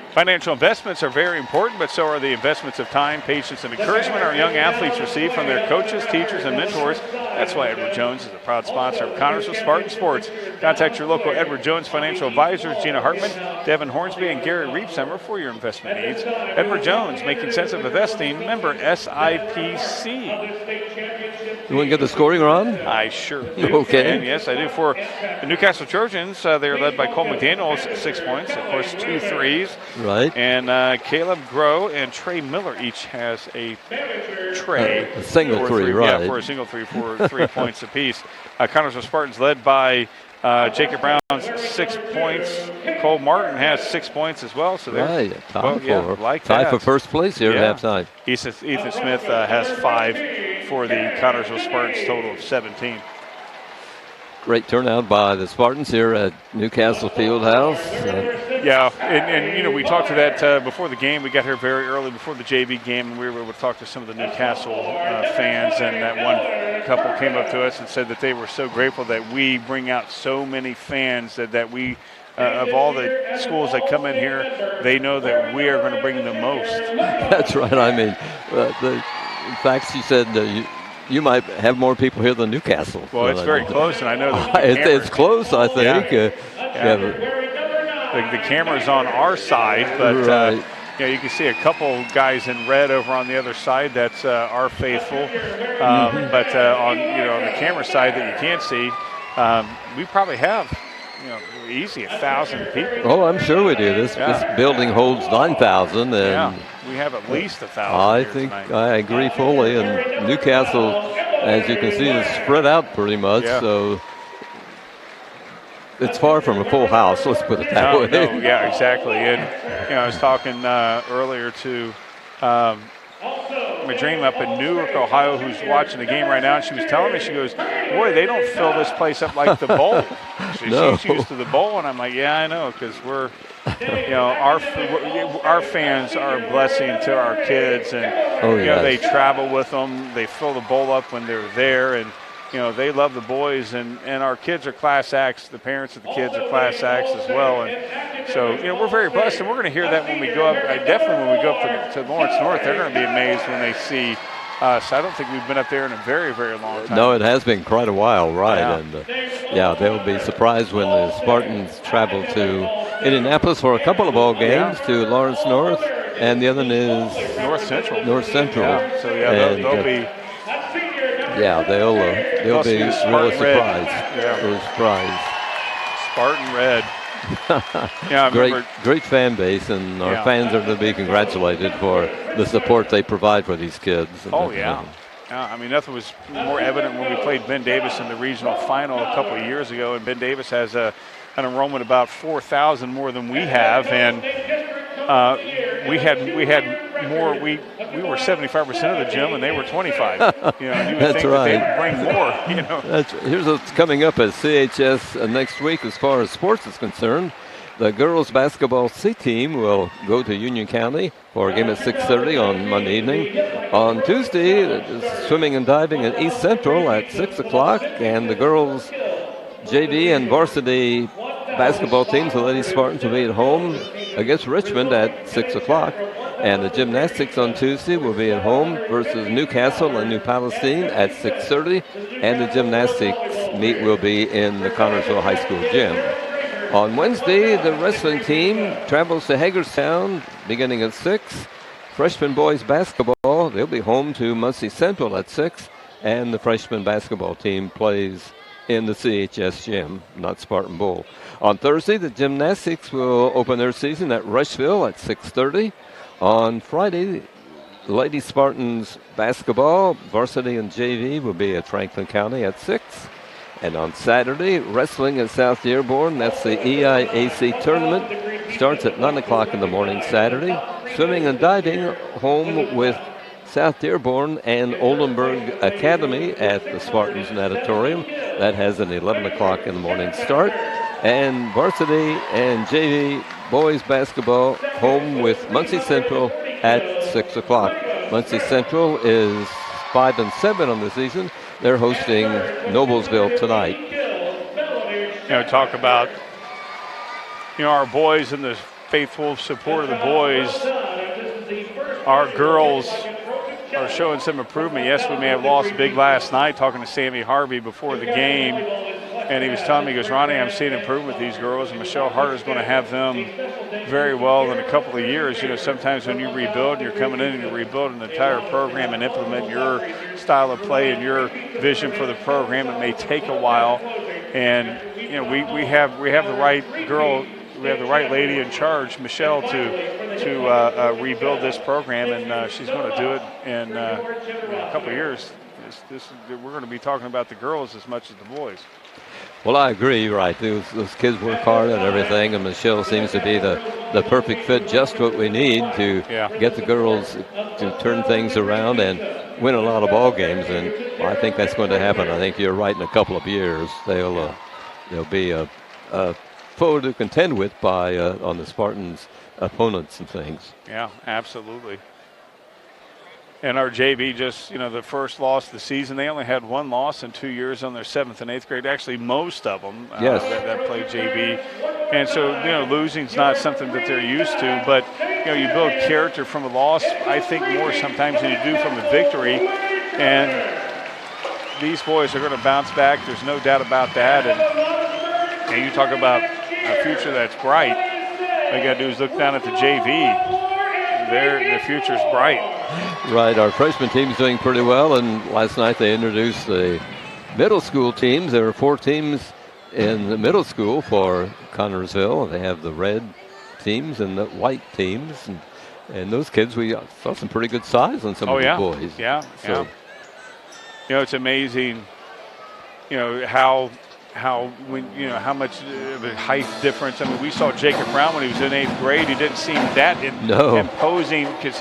Financial investments are very important, but so are the investments of time, patience, and encouragement our young athletes receive from their coaches, teachers, and mentors. That's why Edward Jones is a proud sponsor of Connersville Spartan Sports. Contact your local Edward Jones financial advisors, Gina Hartman, Devin Hornsby, and Gary Reepsummer for your investment needs. Edward Jones, making sense of investing, member SIPC. You want to get the scoring, Ron? I sure do. Okay. And yes, I do. For the Newcastle Trojans, they're led by Cole McDaniels, 6 points. Of course, 2 threes. Right. And Caleb Groh and Trey Miller each has a tray. A single three, right. Yeah, for a single three for 3 points apiece. Connersville Spartans led by Jacob Brown's 6 points. Cole Martin has 6 points as well. So they're tied for first place here at halftime. Ethan Smith has 5 for the Connersville Spartans, total of 17. Great turnout by the Spartans here at Newcastle Fieldhouse. And we talked to that before the game. We got here very early before the JV game, and we were able to talk to some of the Newcastle fans. And that one couple came up to us and said that they were so grateful that we bring out so many fans, that we, of all the schools that come in here, they know that we are going to bring the most. That's right. I mean, in fact, she said you might have more people here than Newcastle. Well, it's very close, and I know that it's close, I think. The camera's on our side, but you can see a couple guys in red over on the other side. That's our faithful. But on the camera side that you can't see, we probably have easy 1,000 people. Oh, I'm sure we do. This building holds 9,000, and we have at least 1,000. I think I agree fully. And Newcastle, as you can see, is spread out pretty much. So it's far from a full house. Let's put it that way. No, yeah, exactly. And I was talking earlier to my dream up in Newark, Ohio, who's watching the game right now, and she was telling me, she goes, boy, they don't fill this place up like the bowl. She's used to the bowl, and I'm like, yeah, I know, because we're, our fans are a blessing to our kids, and they travel with them, they fill the bowl up when they're there, and they love the boys, and our kids are class acts. The parents of the kids are class acts as well, and so we're very blessed, and we're going to hear that when we go up. Definitely when we go up to Lawrence North, they're going to be amazed when they see us. I don't think we've been up there in a very, very long time. No, it has been quite a while, right? And they'll be surprised when the Spartans travel to Indianapolis for a couple of ball games to Lawrence North, and the other one is North Central. Yeah. So they'll be. Yeah, they'll be really surprised. Really surprised. Spartan Red. Great fan base, and our fans are to be congratulated for the support they provide for these kids. Nothing was more evident when we played Ben Davis in the regional final a couple of years ago, and Ben Davis has an enrollment about 4,000 more than we have, and we had more. We were 75% of the gym, and they were 25. That's right. That they would bring more. Here's what's coming up at CHS next week as far as sports is concerned. The girls basketball C team will go to Union County for a game at 6:30 on Monday evening. On Tuesday, swimming and diving at East Central at 6 o'clock, and the girls JV and varsity basketball teams, the Lady Spartans, will be at home against Richmond at 6 o'clock. And the gymnastics on Tuesday will be at home versus Newcastle and New Palestine at 6:30. And the gymnastics meet will be in the Connersville High School gym. On Wednesday, the wrestling team travels to Hagerstown beginning at 6. Freshman boys basketball, they'll be home to Muncie Central at 6. And the freshman basketball team plays in the CHS gym, not Spartan Bowl. On Thursday, the gymnastics will open their season at Rushville at 6:30. On Friday, Lady Spartans basketball, varsity and JV will be at Franklin County at 6. And on Saturday, wrestling at South Dearborn, that's the EIAC tournament, starts at 9 o'clock in the morning Saturday. Swimming and diving, home with South Dearborn and Oldenburg Academy at the Spartans Natatorium. That has an 11 o'clock in the morning start. And varsity and JV boys basketball home with Muncie Central at 6 o'clock. Muncie Central is 5-7 on the season. They're hosting Noblesville tonight. Talk about our boys and the faithful support of the boys. Our girls are showing some improvement. Yes, we may have lost big last night. Talking to Sammy Harvey before the game, and he was telling me, he goes, Ronnie, I'm seeing improvement with these girls, and Michelle Harder's going to have them very well in a couple of years. Sometimes when you rebuild, you're coming in and you're rebuilding the entire program and implement your style of play and your vision for the program. It may take a while, and we have the right girl. We have the right lady in charge, Michelle, to rebuild this program, and she's going to do it in a couple of years. We're going to be talking about the girls as much as the boys. Well, I agree, you're right. Those kids work hard and everything, and Michelle seems to be the perfect fit, just what we need to get the girls to turn things around and win a lot of ball games, and I think that's going to happen. I think you're right, in a couple of years they'll be a foe to contend with by on the Spartans' opponents and things. Yeah, absolutely. And our JV just, the first loss of the season, they only had one loss in 2 years on their 7th and 8th grade. Actually, most of them that played JV. And so, losing's not something that they're used to. But, you build character from a loss, I think, more sometimes than you do from a victory. And these boys are going to bounce back. There's no doubt about that. And you talk about a future that's bright. All you got to do is look down at the JV. the future's bright. Right, our freshman team's doing pretty well, and last night they introduced the middle school teams. There are 4 teams in the middle school for Connersville. They have the red teams and the white teams, and those kids, we saw some pretty good size on some of the boys. Yeah, so. It's amazing, how how much of a height difference. I mean, we saw Jacob Brown when he was in 8th grade. He didn't seem that imposing because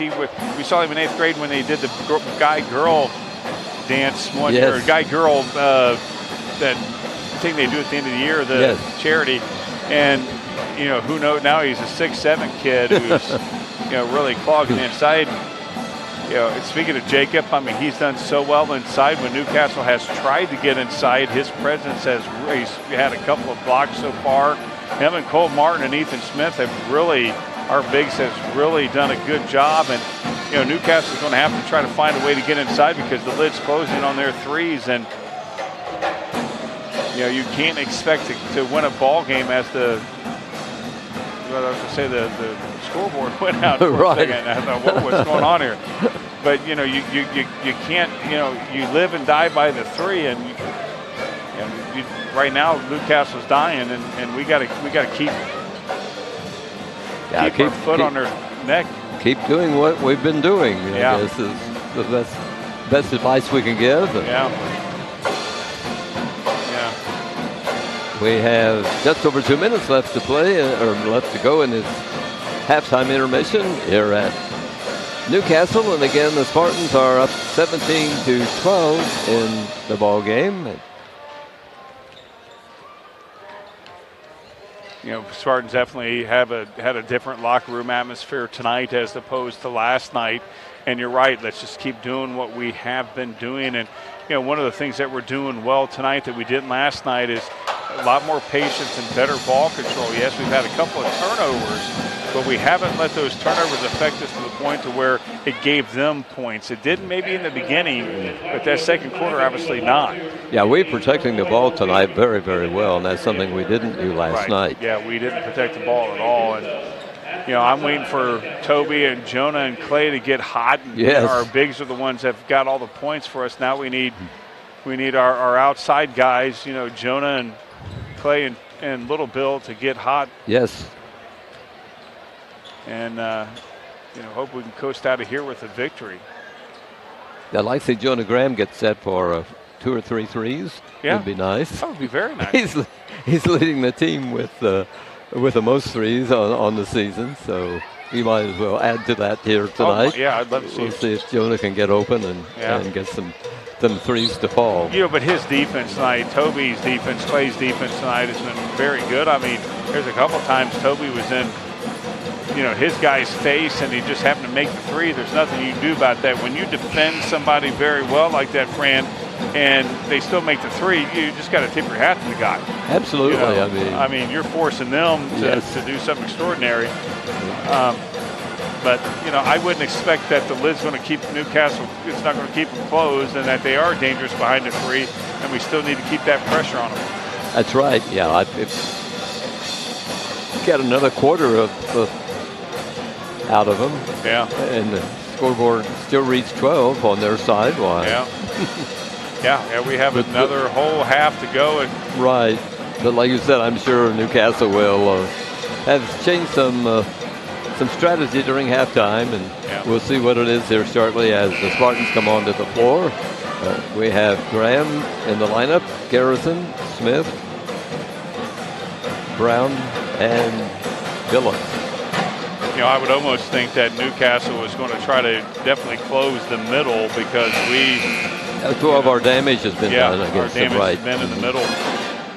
we saw him in 8th grade when they did the guy-girl dance one year, or guy-girl that thing they do at the end of the year, the charity. And, who knows, now he's a 6'7" kid who's, really clogging the inside. Speaking of Jacob, I mean, he's done so well inside. When Newcastle has tried to get inside, his presence he's had a couple of blocks so far. Him and Cole Martin and Ethan Smith have really, our bigs has really done a good job. And, Newcastle's going to have to try to find a way to get inside because the lid's closing on their threes. And, you can't expect to win a ball game as the scoreboard went out for a second. I thought, what's going on here? But you can't. You live and die by the three, and right now Newcastle's dying, and we got to keep our foot on their neck. Keep doing what we've been doing. I guess is the best advice we can give. We have just over 2 minutes left to play, or left to go in this halftime intermission here at Newcastle. And again, the Spartans are up 17-12 in the ball game. Spartans definitely had a different locker room atmosphere tonight as opposed to last night. And you're right, let's just keep doing what we have been doing. And, one of the things that we're doing well tonight that we didn't last night is a lot more patience and better ball control. Yes, we've had a couple of turnovers, but we haven't let those turnovers affect us to the point to where it gave them points. It didn't maybe in the beginning, but that second quarter obviously not. Yeah, we're protecting the ball tonight very, very well, and that's something we didn't do last night. Yeah, we didn't protect the ball at all. And I'm waiting for Toby and Jonah and Clay to get hot. And our bigs are the ones that have got all the points for us. Now we need our outside guys, Jonah and Clay and Little Bill to get hot. Yes. And, hope we can coast out of here with a victory. I'd like to see Jonah Graham get set for 2 or 3 threes. Yeah. Would be nice. That would be very nice. He's leading the team with the most threes on the season, so he might as well add to that here tonight. I'd love to see. We'll see if Jonah can get open and get some threes to fall. But his defense tonight, Toby's defense, Clay's defense tonight has been very good. I mean, there's a couple times Toby was in, his guy's face and he just happened to make the three. There's nothing you can do about that. When you defend somebody very well like that, Fran, and they still make the three, you just got to tip your hat to the guy. Absolutely. I mean, you're forcing them to do something extraordinary. But, I wouldn't expect that the lid's going to keep Newcastle, it's not going to keep them closed, and that they are dangerous behind the three, and we still need to keep that pressure on them. That's right. Yeah, get another quarter out of them. Yeah. And the scoreboard still reads 12 on their side. Why? Yeah, we have another whole half to go. Right. But like you said, I'm sure Newcastle will have changed some strategy during halftime, and we'll see what it is here shortly as the Spartans come onto the floor. We have Graham in the lineup, Garrison, Smith, Brown, and Gillis. I would almost think that Newcastle is going to try to definitely close the middle because that's where our damage has been done against the right. Our damage has been in the middle.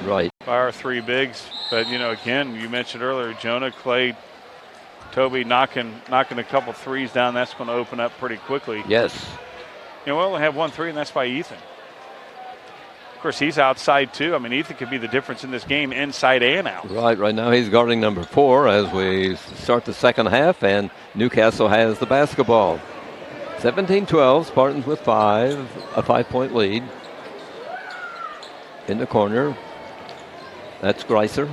Right. By our 3 bigs. But, again, you mentioned earlier, Jonah, Clay, Toby knocking a couple threes down. That's going to open up pretty quickly. Yes. We only have 1 3, and that's by Ethan. Of course, he's outside, too. I mean, Ethan could be the difference in this game inside and out. Right now he's guarding number 4 as we start the second half, and Newcastle has the basketball. 17-12, Spartans with 5, a 5-point lead. In the corner, that's Greiser.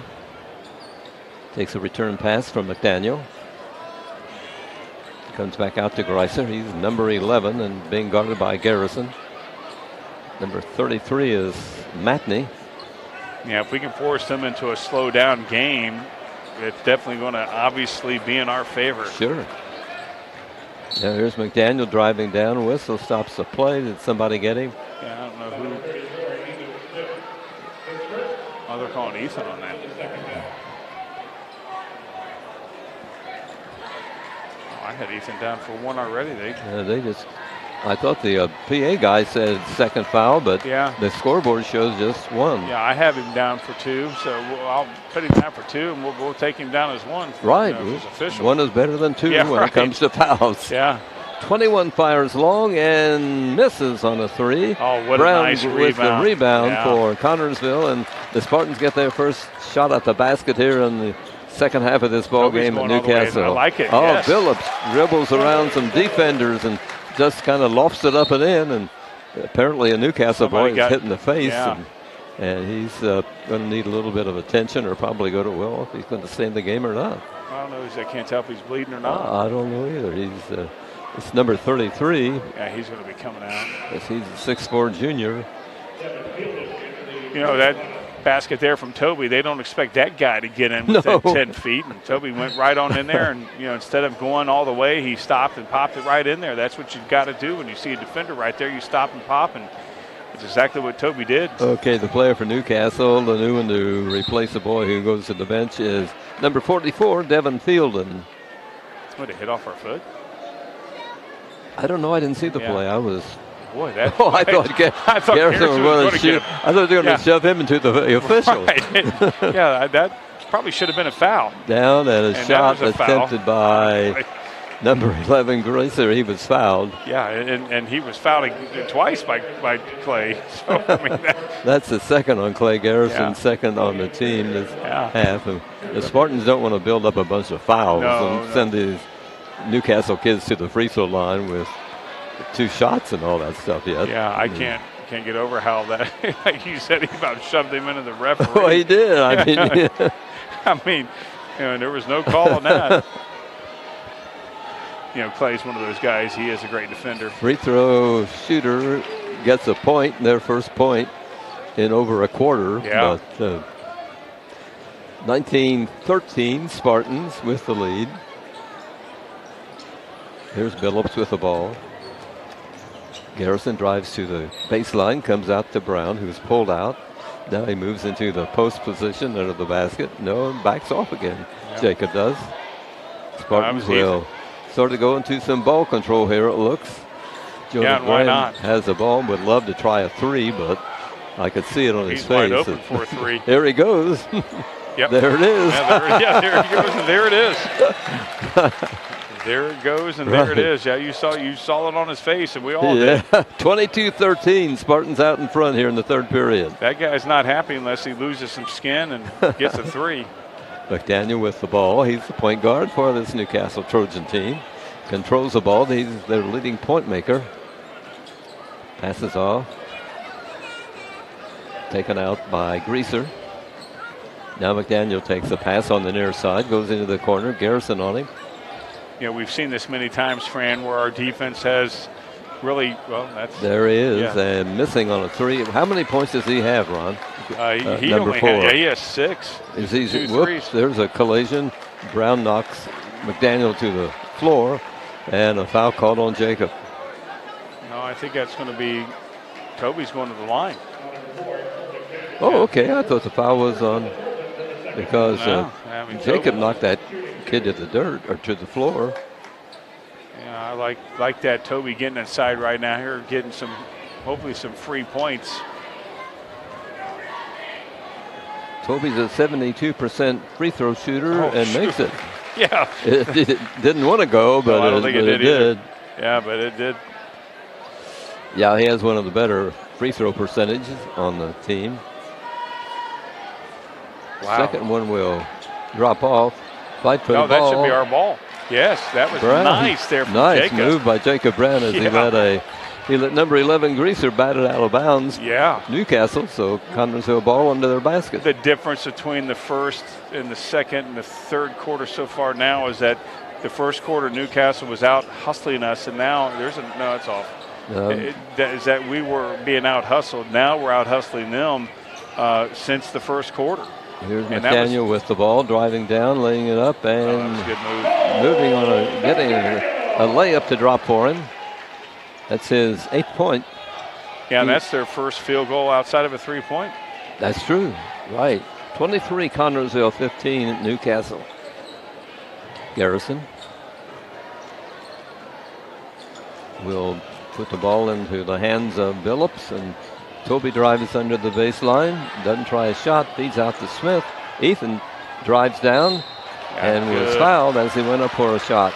Takes a return pass from McDaniel. Comes back out to Greiser. He's number 11 and being guarded by Garrison. Number 33 is Matney. Yeah, if we can force them into a slow down game, it's definitely going to obviously be in our favor. Sure. Now here's McDaniel driving down. Whistle stops the play. Did somebody get him? Yeah, I don't know who. Oh, they're calling Ethan on that. Oh, I had Ethan down for one already. They just. I thought the PA guy said second foul, but the scoreboard shows just one. Yeah, I have him down for two, so I'll put him down for two, and we'll take him down as one. Right. It's official. One is better than two when it comes to fouls. Yeah. 21 fires long and misses on a three. Oh, what Brown a nice rebound. with the rebound for Connersville, and the Spartans get their first shot at the basket here in the second half of this ball game at Newcastle. I like it. Oh, yes. Phillips dribbles around some defenders and just kind of lofts it up and in, and apparently a Newcastle boy is hit in the face, and he's going to need a little bit of attention, or probably go to Will if he's going to stay in the game or not. I don't know. I can't tell if he's bleeding or not. I don't know either. It's number 33. Yeah, he's going to be coming out. Yes, he's a 6'4" junior. You know, that basket there from Toby, they don't expect that guy to get in within 10 feet. And Toby went right on in there, and, instead of going all the way, he stopped and popped it right in there. That's what you've got to do when you see a defender right there. You stop and pop, and it's exactly what Toby did. Okay, the player for Newcastle, the new one to replace the boy who goes to the bench, is number 44, Devin Fielden. What, it hit off our foot? I don't know. I didn't see the play. I was... Boy, that. I thought Garrison was going to shoot. I thought they were going to shove him into the official. Right. Yeah, that probably should have been a foul. Down and a shot attempted by number 11 Greiser. He was fouled. Yeah, and he was fouled twice by Clay. So I mean, that's the second on Clay Garrison, second on the team this half. And the Spartans don't want to build up a bunch of fouls and send these Newcastle kids to the free throw line with 2 shots and all that stuff yet. Yeah, I can't get over how that, like you said, he about shoved him into the referee. Oh, he did. I mean, there was no call on that. Clay's one of those guys. He is a great defender. Free throw shooter gets a point, their first point in over a quarter. Yeah. But 19-13 Spartans with the lead. Here's Billups with the ball. Garrison drives to the baseline, comes out to Brown, who's pulled out. Now he moves into the post position under the basket. No, and backs off again. Yeah. Jacob does. Spartans will sort of go into some ball control here, it looks. Jonah why not? Has the ball, would love to try a three, but I could see it on his face. He's wide open for a three. There he goes. Yep. There it is. There he goes, and there it is. There it goes, and there it is. Yeah, you saw it on his face, and we all did. 22-13, Spartans out in front here in the third period. That guy's not happy unless he loses some skin and gets a three. McDaniel with the ball. He's the point guard for this Newcastle Trojan team. Controls the ball. He's their leading point maker. Passes off. Taken out by Greiser. Now McDaniel takes a pass on the near side, goes into the corner. Garrison on him. We've seen this many times, Fran, where our defense has really, there he is, and missing on a three. How many points does he have, Ron? He number only 4. He has 6. Whoops, there's a collision. Brown knocks McDaniel to the floor, and a foul called on Jacob. No, I think that's going to be Toby's going to the line. Oh, okay. I thought the foul was on because Jacob knocked that kid to the dirt or to the floor. Yeah, I like that Toby getting inside right now here, getting hopefully some free points. Toby's a 72% free throw shooter and makes it. Yeah. It didn't want to go, but I don't think it did. Yeah, but it did. Yeah, he has one of the better free throw percentages on the team. Wow. Second one will drop off. Fight for the ball. That should be our ball. Yes, that was nice there from Jacob. Nice move by Jacob Brown as he let number 11 Greiser bat it out of bounds. Yeah. Newcastle, so Connersville ball under their basket. The difference between the first and the second and the third quarter so far now is that the first quarter Newcastle was out hustling us, and now there's a no, it's off. Is that we were being out hustled. Now we're out hustling them since the first quarter. Here's McDaniel with the ball, driving down, laying it up, and that was a good move. Moving on getting a layup to drop for him. That's his 8th point. Yeah, and that's their first field goal outside of a 3-point. That's true, right. 23 Connersville, 15 Newcastle. Garrison will put the ball into the hands of Billups, and Toby drives under the baseline, doesn't try a shot, feeds out to Smith. Ethan drives down and was fouled as he went up for a shot.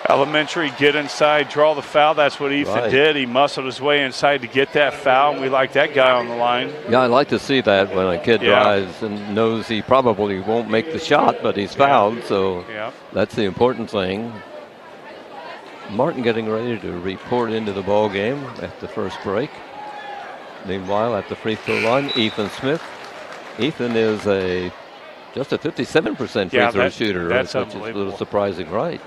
Elementary, get inside, draw the foul. That's what Ethan did. He muscled his way inside to get that foul, and we like that guy on the line. Yeah, I like to see that when a kid drives and knows he probably won't make the shot, but he's fouled, so that's the important thing. Martin getting ready to report into the ball game at the first break. Meanwhile, at the free throw line, Ethan Smith. Ethan is just a 57% free throw shooter, that's which is a little surprising, right?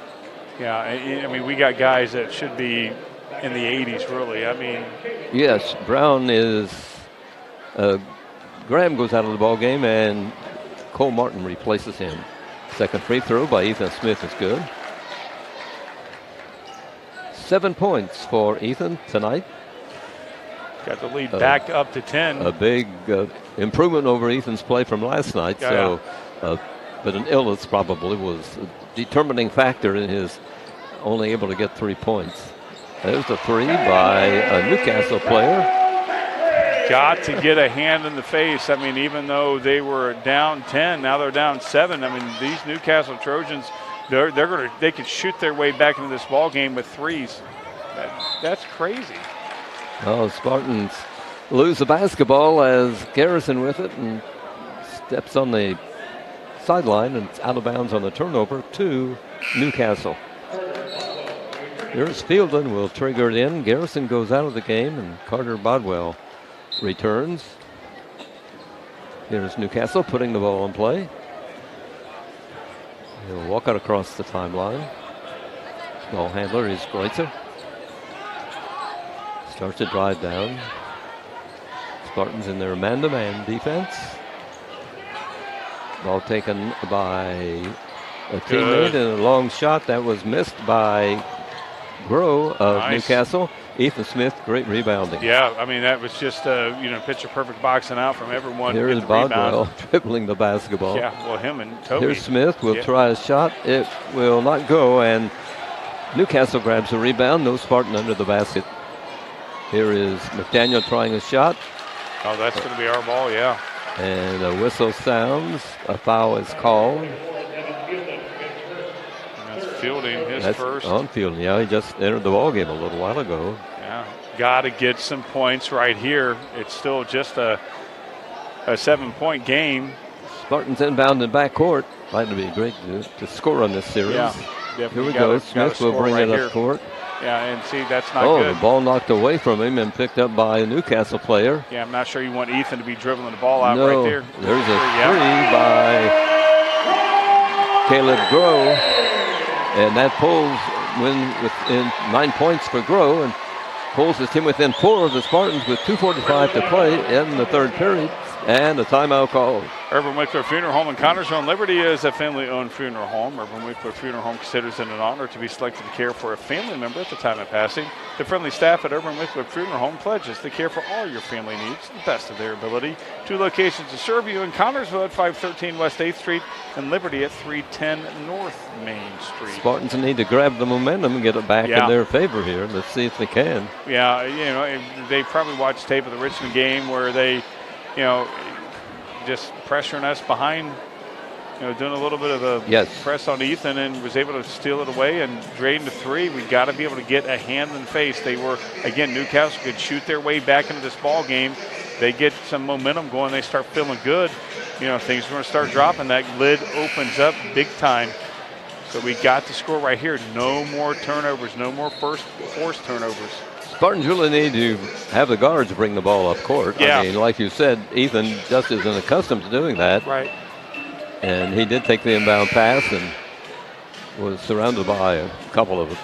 Yeah, I mean, we got guys that should be in the 80s, really. I mean, yes, Brown is. Graham goes out of the ball game, and Cole Martin replaces him. Second free throw by Ethan Smith is good. 7 points for Ethan tonight. Got the lead back up to 10. A big improvement over Ethan's play from last night. But an illness probably was a determining factor in his only able to get 3 points. There's the three by a Newcastle player. Got to get a hand in the face. I mean, even though they were down 10, now they're down 7. I mean, these Newcastle Trojans, they could shoot their way back into this ball game with threes. That's crazy. Oh, Spartans lose the basketball as Garrison with it and steps on the sideline, and it's out of bounds on the turnover to Newcastle. Here's Fielden, will trigger it in. Garrison goes out of the game, and Carter Bodwell returns. Here's Newcastle putting the ball in play. He'll walk out across the timeline. Ball handler is Greutzer. Starts to drive down. Spartans in their man-to-man defense. Ball taken by a teammate, and a long shot that was missed by Groh of Newcastle. Ethan Smith, great rebounding. Yeah, I mean, that was just picture perfect boxing out from everyone. Here is Bodwell dribbling the basketball. Yeah, well, him and Toby. Here's Smith will try a shot. It will not go, and Newcastle grabs the rebound. No Spartan under the basket. Here is McDaniel trying a shot. Oh, that's going to be our ball, yeah. And a whistle sounds. A foul is called. And that's Fielding, that's first. On Fielding, yeah. He just entered the ball game a little while ago. Yeah, got to get some points right here. It's still just a 7-point game. Spartans inbound in backcourt. Might be great to score on this series. Yeah, here we go. Smith will bring it up court. Yeah, and see, that's not good. Oh, the ball knocked away from him and picked up by a Newcastle player. Yeah, I'm not sure you want Ethan to be dribbling the ball out right there. There's a three by Caleb Groh, and that pulls within 9 points for Groh, and pulls his team within 4 of the Spartans with 2:45 to play in the third period, and a timeout called. Urban Wickler Funeral Home in Connersville and Liberty is a family-owned funeral home. Urban Wickler Funeral Home considers it an honor to be selected to care for a family member at the time of passing. The friendly staff at Urban Wickler Funeral Home pledges to care for all your family needs to the best of their ability. 2 locations to serve you in Connersville at 513 West 8th Street and Liberty at 310 North Main Street. Spartans need to grab the momentum and get it back in their favor here. Let's see if they can. Yeah, they probably watched tape of the Richmond game where they, just pressuring us behind, doing a little bit of a press on Ethan, and was able to steal it away and drain the three. We got to be able to get a hand in the face. They were, again, Newcastle could shoot their way back into this ball game. They get some momentum going. They start feeling good. Things are going to start dropping. That lid opens up big time. So we got to score right here. No more turnovers. No more forced turnovers. Spartans really need to have the guards bring the ball up court. Yeah. I mean, like you said, Ethan just isn't accustomed to doing that. Right. And he did take the inbound pass, and was surrounded by a couple of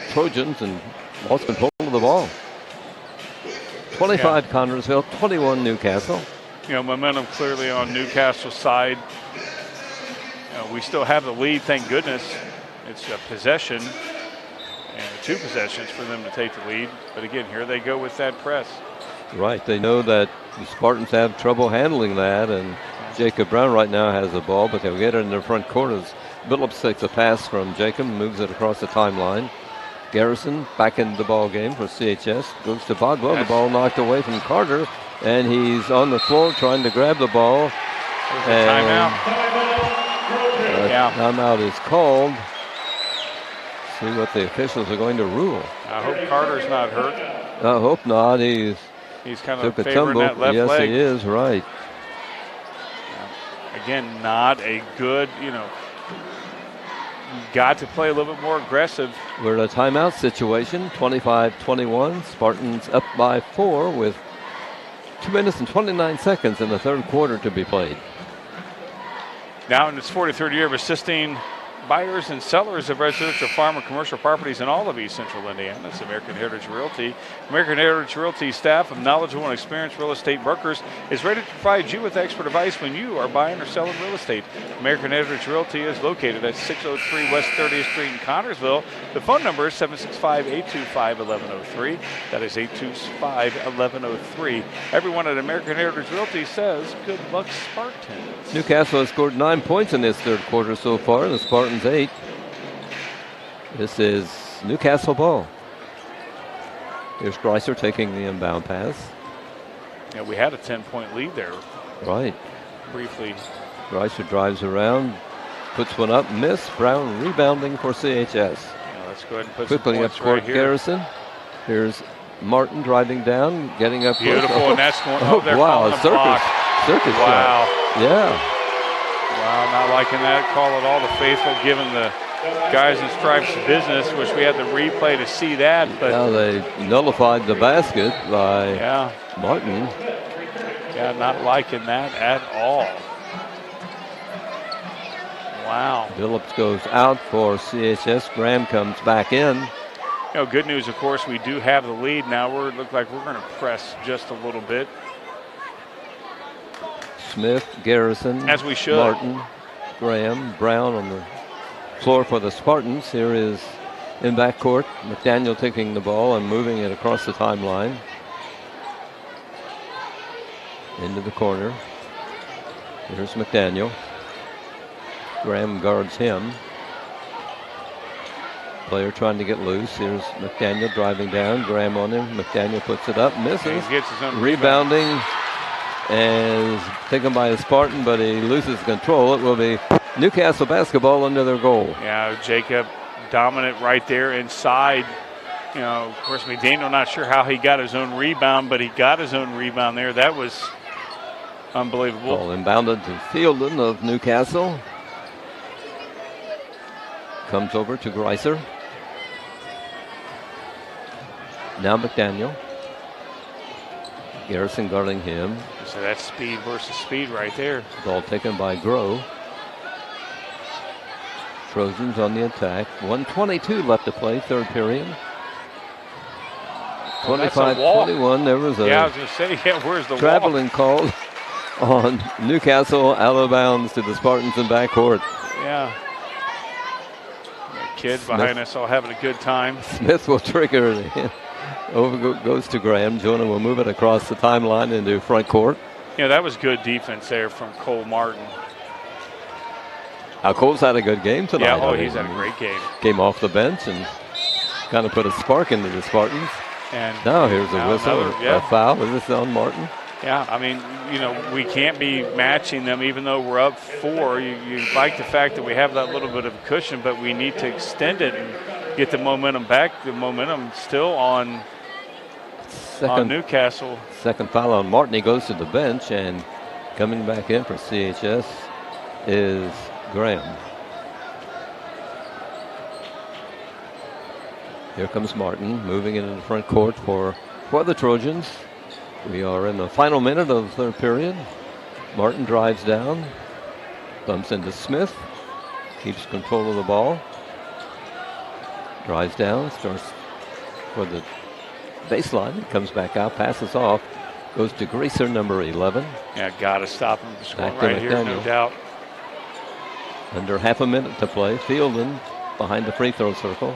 Trojans and lost control of the ball. 25 Connersville, 21 Newcastle. Momentum clearly on Newcastle's side. We still have the lead, thank goodness. It's a possession and 2 possessions for them to take the lead. But again, here they go with that press. Right, they know that the Spartans have trouble handling that, and Jacob Brown right now has the ball, but they'll get it in their front corners. Billups takes a pass from Jacob, moves it across the timeline. Garrison back in the ball game for CHS, goes to Bodwell. The ball knocked away from Carter, and he's on the floor trying to grab the ball. Timeout. Timeout is called. See what the officials are going to rule. I hope Carter's not hurt. I hope not. He's kind took of a favoring tumble. that left yes, leg. he is, right. Again, not a good, got to play a little bit more aggressive. We're in a timeout situation, 25-21. Spartans up by 4 with 2 minutes and 29 seconds in the third quarter to be played. Now in its 43rd year of assisting buyers and sellers of residential, farm, and commercial properties in all of East Central Indiana. It's American Heritage Realty. American Heritage Realty staff of knowledgeable and experienced real estate brokers is ready to provide you with expert advice when you are buying or selling real estate. American Heritage Realty is located at 603 West 30th Street in Connersville. The phone number is 765-825-1103. That is 825-1103. Everyone at American Heritage Realty says, good luck, Spartans. Newcastle has scored 9 points in this third quarter so far. The Spartans 8. This is Newcastle ball. Here's Greiser taking the inbound pass. Yeah, we had a 10-point lead there. Right. Briefly. Greiser drives around, puts one up, miss. Brown rebounding for CHS. Yeah, let's go ahead and put quickly some up points court right here. Garrison. Here's Martin driving down, getting up. Beautiful, and that's going. They're wow, calling a circus block. wow. Shot. Yeah. Wow, not liking that call at all. The faithful giving the guys in stripes business. Wish we had the replay to see that. But now they nullified the basket by Martin. Yeah, not liking that at all. Wow. Billups goes out for CHS. Graham comes back in. Good news, of course, we do have the lead now. We look like we're going to press just a little bit. Smith, Garrison, as we should. Martin, Graham, Brown on the floor for the Spartans. Here is in backcourt, McDaniel taking the ball and moving it across the timeline. Into the corner. Here's McDaniel. Graham guards him. Player trying to get loose. Here's McDaniel driving down. Graham on him. McDaniel puts it up, misses. He gets his own rebounding. And is taken by a Spartan, but he loses control. It will be Newcastle basketball under their goal. Yeah, Jacob dominant right there inside. Of course, McDaniel not sure how he got his own rebound, but he got his own rebound there. That was unbelievable. Ball inbounded to Fielden of Newcastle. Comes over to Greiser. Now McDaniel. Garrison guarding him. So that's speed versus speed right there. Ball taken by Groh. Trojans on the attack. 1:22 left to play, third period. 25-21. There was a I was going to say, where's the traveling call on Newcastle out of bounds to the Spartans in backcourt. Yeah. Kids behind us all having a good time. Smith will trigger it. Over goes to Graham. Jonah will move it across the timeline into front court. That was good defense there from Cole Martin. Cole's had a good game tonight. Yeah, he's had a great game. Came off the bench and kind of put a spark into the Spartans. And now here's a whistle, a foul. Is this on Martin? Yeah, I mean, we can't be matching them even though we're up 4. You like the fact that we have that little bit of cushion, but we need to extend it and get the momentum back. The momentum still on Newcastle. Second foul on Martin. He goes to the bench, and coming back in for CHS is Graham. Here comes Martin, moving into the front court for the Trojans. We are in the final minute of the third period. Martin drives down, bumps into Smith. keeps control of the ball. Drives down, starts for the baseline, comes back out, passes off, goes to Greaser, number 11. Yeah, got to stop him from scoring Back to right here, no McDaniel. doubt. Under half a minute to play. Fielding behind the free throw circle.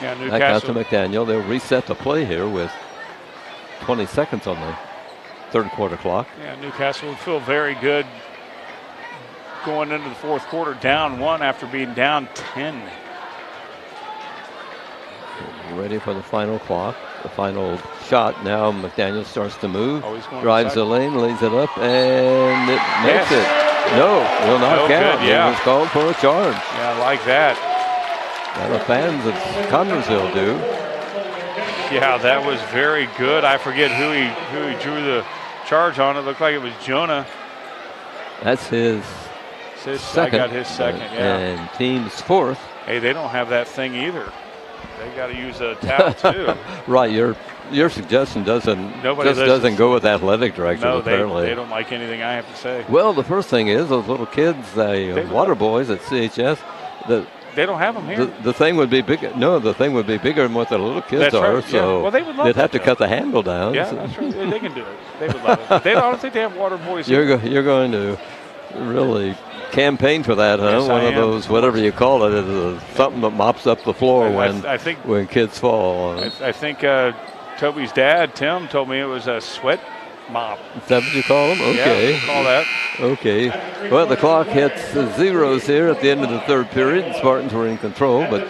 Yeah, Back out to Newcastle. McDaniel. They'll reset the play here with 20 seconds on the third quarter clock. Yeah, Newcastle would feel very good going into the fourth quarter, down 1 after being down 10. Ready for the final clock, the final shot. Now McDaniel starts to move, Oh, he's going drives inside. the lane, lays it up, and it makes it. No, will not No count. good, yeah. It was called for a charge. Yeah, I like that. Now the fans of Connersville do. Yeah, that was very good. I forget who he drew the charge on. It looked like it was Jonah. That's his second. I got his second, yeah. And team's fourth. Hey, they don't have that thing either. They got to use a towel too. Right, your suggestion doesn't Nobody just listens. doesn't go with athletic direction, No, apparently. they don't like anything I have to say. Well, the first thing is those little kids, the water boys at CHS, They don't have them here. the thing would be bigger. No, the thing would be bigger than what the little kids That's are. right, yeah. So Well, they would love they'd have that, to cut the handle down. Yeah, So that's right. They can do it. They would love it. But I don't think they have water boys here. you're going to really campaign for that, huh? Yes, I One of am. those, whatever you call it, is something that mops up the floor I think when kids fall. I think Toby's dad, Tim, told me it was a sweat mop. Is that what you call them? Okay. Yeah, call that. Okay. Well, the clock hits the zeros here at the end of the third period. The Spartans were in control, but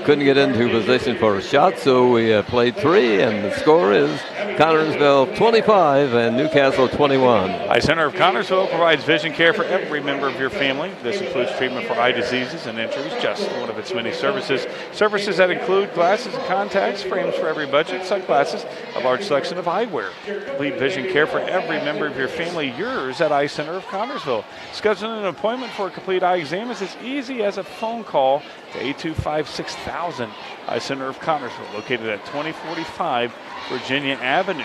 couldn't get into position for a shot, so we played 3, and the score is Connersville 25 and Newcastle 21. Eye Center of Connersville provides vision care for every member of your family. This includes treatment for eye diseases and injuries, just one of its many services. Services that include glasses and contacts, frames for every budget, sunglasses, a large selection of eyewear. Complete vision care for every member of your family, yours at Eye Center of Connersville. Scheduling an appointment for a complete eye exam is as easy as a phone call to 825-6000. Eye Center of Connersville, located at 2045 Virginia Avenue.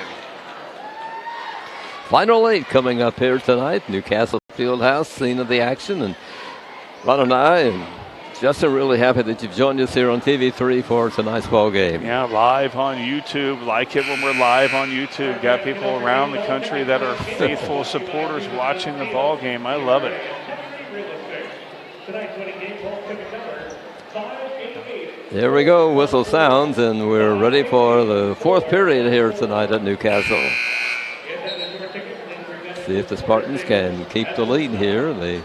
Final 8 coming up here tonight. Newcastle Fieldhouse, scene of the action. And Ron and I and Justin are really happy that you've joined us here on TV3 for tonight's ball game. Yeah, live on YouTube. Like it when we're live on YouTube. Got people around the country that are faithful supporters watching the ball game. I love it. There we go, whistle sounds, and we're ready for the fourth period here tonight at Newcastle. See if the Spartans can keep the lead here. They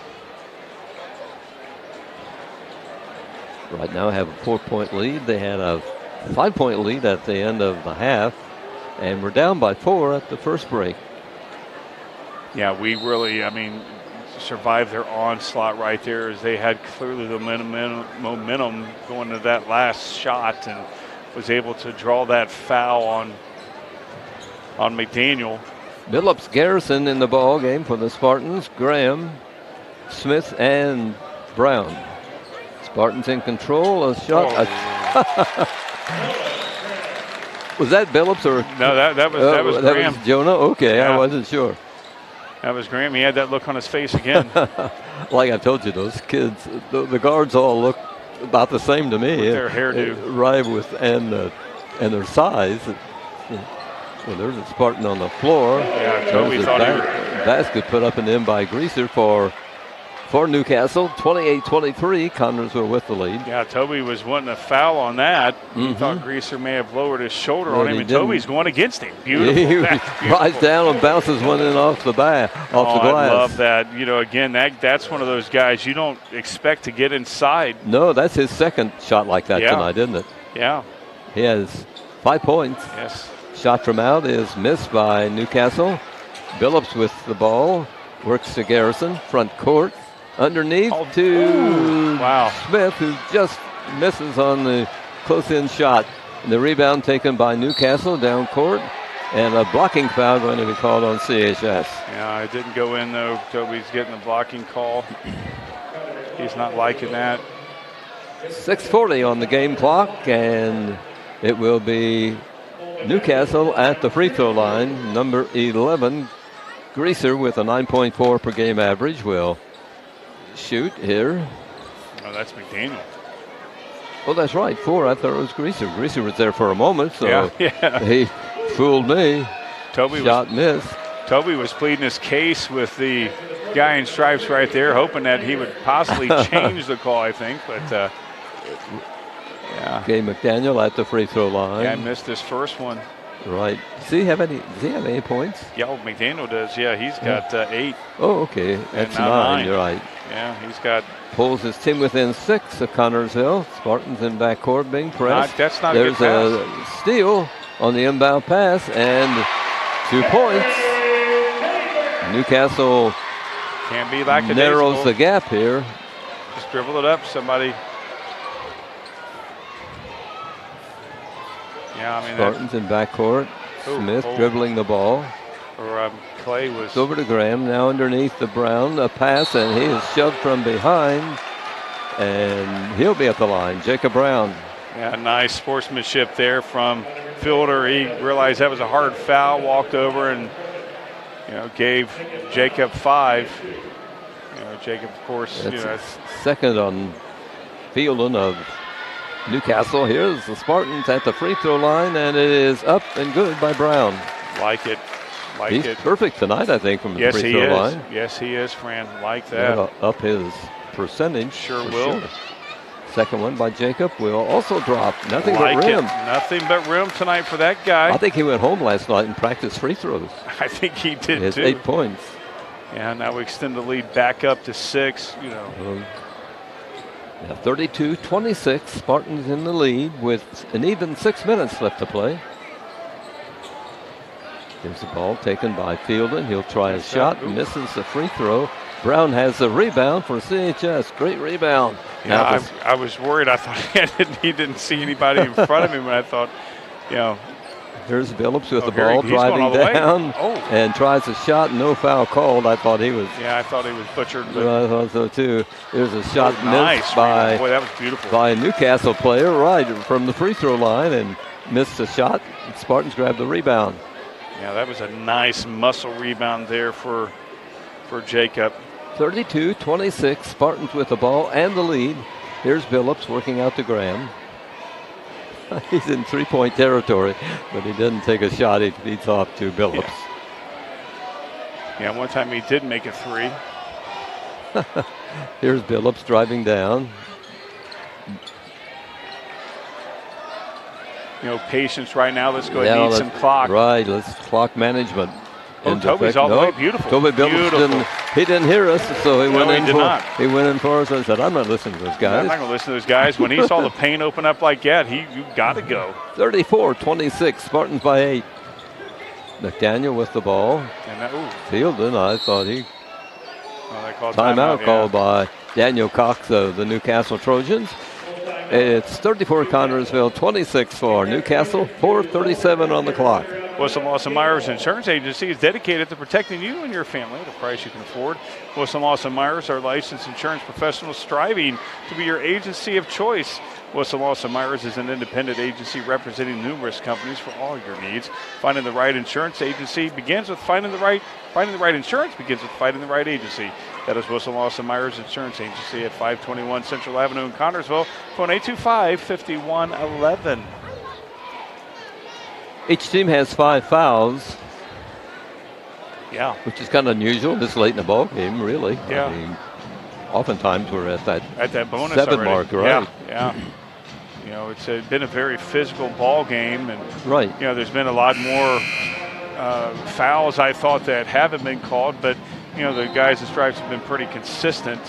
right now have a 4-point lead. They had a 5-point lead at the end of the half, and we're down by 4 at the first break. Yeah, we really, survived their onslaught right there as they had clearly the momentum going to that last shot and was able to draw that foul on McDaniel. Billups Garrison in the ball game for the Spartans. Graham, Smith, and Brown. Spartans in control. A shot. Was that Billups or No, that was Graham. Was Jonah? Okay, Yeah. I wasn't sure. That was Graham. He had that look on his face again. Like I told you, those kids, the guards all look about the same to me. With their hairdo. Right, and their size. Well, there's a Spartan on the floor. Yeah, Toby There's a thought basket put up and in by Greaser for Newcastle. 28-23, Connersville with the lead. Yeah, Toby was wanting a foul on that. He thought Greaser may have lowered his shoulder on him, and Toby's going against him. Beautiful. He That's beautiful. rides down and bounces one in off the glass. I love that. Again, that's one of those guys you don't expect to get inside. No, that's his second shot like that tonight, isn't it? Yeah. He has 5 points. Yes. Shot from out is missed by Newcastle. Billups with the ball. Works to Garrison. Front court. Underneath to Smith, who just misses on the close-in shot. The rebound taken by Newcastle down court. And a blocking foul going to be called on CHS. Yeah, it didn't go in, though. Toby's getting the blocking call. He's not liking that. 6:40 on the game clock, and it will be Newcastle at the free throw line. Number 11, Greaser, with a 9.4 per game average, will shoot here. Oh, that's McDaniel. Oh, that's right. 4. I thought it was Greaser. Greaser was there for a moment, so yeah. he fooled me. Shot missed. Toby was pleading his case with the guy in stripes right there, hoping that he would possibly change the call, I think. But, yeah. Okay, McDaniel at the free throw line. Yeah, I missed this first one. Right. Does he have any points? Yeah, McDaniel does. Yeah, he's got 8. Oh, okay. That's 9. You're right. Yeah, he's got. Pulls his team within 6 of Connersville. Spartans in backcourt being pressed. That's not There's a good pass. A steal on the inbound pass and 2 points. Newcastle Can't be like narrows the gap here. Just dribble it up, somebody. Yeah, I mean. Spartans in backcourt. Smith dribbling the ball. Clay was over to Graham, now underneath the Brown, a pass, and he is shoved from behind, and he'll be at the line. Jacob Brown. Yeah, nice sportsmanship there from Fielder. He realized that was a hard foul, walked over and gave Jacob 5. Jacob, of course, second on Fielding of Newcastle. Here's the Spartans at the free throw line, and it is up and good by Brown. Like it. He's perfect tonight, I think, from the free throw line. Yes, he is, Fran. Like that. Up his percentage. Sure will. Sure. Second one by Jacob will also drop. Nothing but rim. Nothing but rim tonight for that guy. I think he went home last night and practiced free throws. I think he did, he has too. 8 points. Yeah, now we extend the lead back up to 6. 32-26. Spartans in the lead with an even 6 minutes left to play. Here's the ball taken by Fielding. He'll try a shot, misses the free throw. Brown has the rebound for CHS. Great rebound. Yeah, I was worried. I thought he didn't see anybody in front of him, and I thought, Here's Billups with the ball driving down and tries a shot. No foul called. I thought he was. Yeah, I thought he was butchered. I thought so too. There's a shot missed by. Boy, that was beautiful. By a Newcastle player, right from the free throw line, and missed the shot. Spartans grabbed the rebound. Yeah, that was a nice muscle rebound there for Jacob. 32-26, Spartans with the ball and the lead. Here's Billups working out to Graham. He's in three-point territory, but he didn't take a shot. He feeds off to Billups. Yeah, one time he did make a 3. Here's Billups driving down. Patience right now. Let's go ahead and eat some clock. Right, let's clock management. Toby's all the way beautiful. Toby Billups didn't hear us, so he went in for us. I said, I'm not listening to those guys. I'm not going to listen to those guys. When he saw the paint open up like that, you got to go. 34-26, Spartans by 8. McDaniel with the ball. Fielding, I thought he. Timeout called by Daniel Cox of the Newcastle Trojans. It's 34 Connersville, 26 for Newcastle, 4:37 on the clock. Wilson Myers Insurance Agency is dedicated to protecting you and your family at a price you can afford. Wilson Myers are licensed insurance professionals striving to be your agency of choice. Wilson Myers is an independent agency representing numerous companies for all your needs. Finding the right insurance agency begins with finding the right insurance begins with finding the right agency. That is Wilson Myers Insurance Agency at 521 Central Avenue in Connersville. Phone 825-5111. Each team has 5 fouls. Yeah. Which is kind of unusual this late in the ball game, really. Yeah. I mean, oftentimes we're at that bonus 7 mark, right? Yeah. It's been a very physical ball game, and right. There's been a lot more fouls I thought that haven't been called, but the guys in stripes have been pretty consistent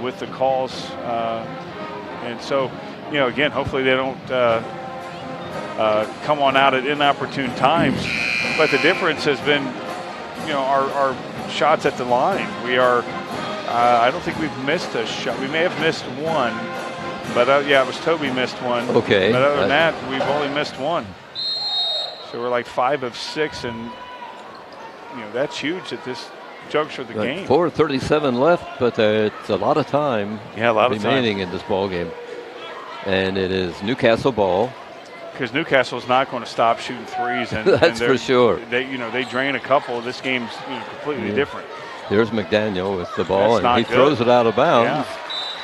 with the calls, and so again, hopefully they don't come on out at inopportune times. But the difference has been, our shots at the line. We are. I don't think we've missed a shot. We may have missed one. But, it was Toby missed one. Okay. But other than that, we've only missed one. So we're like 5 of 6, and, that's huge at this juncture of the game. 4:37 left, but it's a lot of time remaining in this ball game. And it is Newcastle ball. Because Newcastle's not going to stop shooting threes. And, that's for sure. They drain a couple. This game's completely different. Here's McDaniel with the ball, and he throws it out of bounds.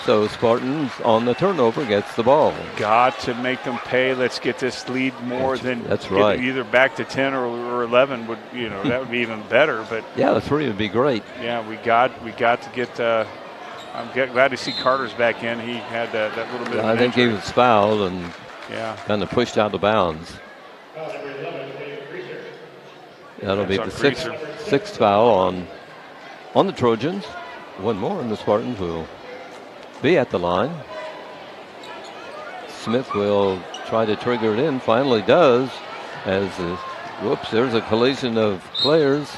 So Spartans on the turnover gets the ball. Got to make them pay. Let's get this lead more than that's right. Either back to 10 or 11 would, that would be even better. But yeah, the 3 would be great. Yeah, we got to get. I'm glad to see Carter's back in. He had that little bit. I think injury. he was fouled and kind of pushed out of bounds. That'll be the sixth foul on the Trojans. One more, and the Spartans will be at the line. Smith will try to trigger it in. Finally does. There's a collision of players,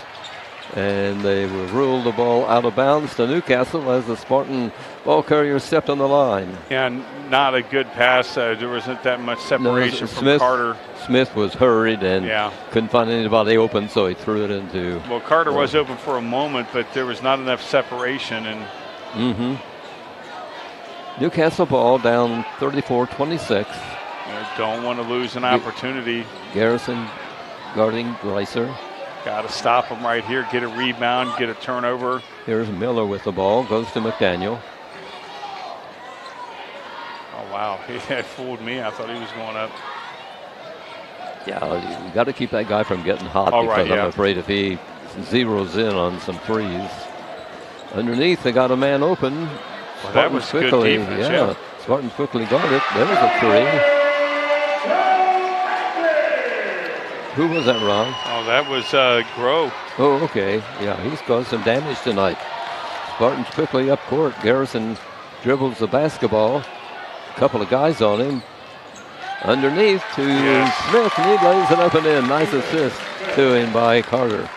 and they will rule the ball out of bounds to Newcastle as the Spartan ball carrier stepped on the line. And not a good pass. There wasn't that much separation from Carter. Smith was hurried and couldn't find anybody open, so he threw it into. Well, Carter was open for a moment, but there was not enough separation. And Newcastle ball down 34-26. Don't want to lose an opportunity. Garrison guarding Reiser. Got to stop him right here, get a rebound, get a turnover. Here's Miller with the ball, goes to McDaniel. Oh, wow. He had fooled me. I thought he was going up. Yeah, you got to keep that guy from getting hot because I'm afraid if he zeroes in on some threes. Underneath, they got a man open. Well, that was quickly, good defense, Spartans quickly got it. There was a three. Who was that, Ron? Oh, that was Groh. Oh, okay. Yeah, he's caused some damage tonight. Spartans quickly up court. Garrison dribbles the basketball. A couple of guys on him. Underneath to Smith, and he lays it up and in. Nice assist to him by Carter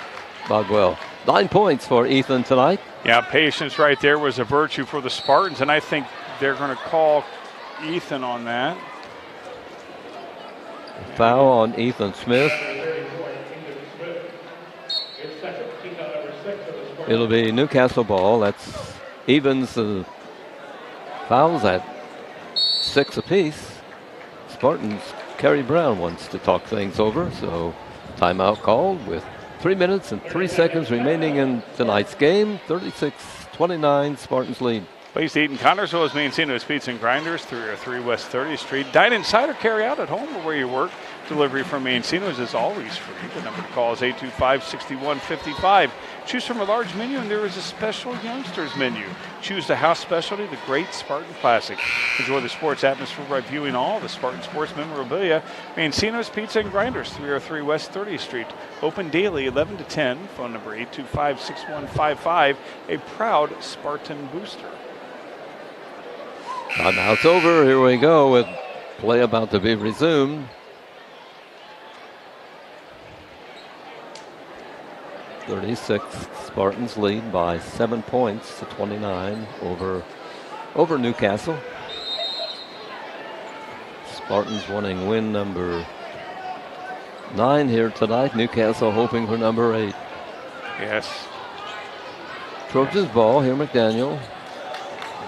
Bogwell. 9 points for Ethan tonight. Yeah, patience right there was a virtue for the Spartans, and I think they're going to call Ethan on that. Foul on Ethan Smith. It'll be Newcastle ball. That's evens the fouls at 6 apiece. Spartans, Kerry Brown wants to talk things over, so timeout called with 3 minutes and 3 seconds remaining in tonight's game. 36-29, Spartans lead. Please eat in Connersville is Mancino's Pizza and Grinders, 303 West 30th Street. Dine inside or carry out at home or where you work. Delivery from Mancino's is always free. The number to call is 825-6155. Choose from a large menu, and there is a special youngsters menu. Choose the house specialty, the Great Spartan Classic. Enjoy the sports atmosphere by viewing all the Spartan sports memorabilia. Mancino's Pizza and Grinders, 303 West 30th Street. Open daily 11 to 10. Phone number 825-6155. A proud Spartan booster. Timeout's over. Here we go with play about to be resumed. Spartans lead by 7 points to 29 over Newcastle. Spartans wanting win number 9 here tonight. Newcastle hoping for number 8. Yes. Trojans ball here. McDaniel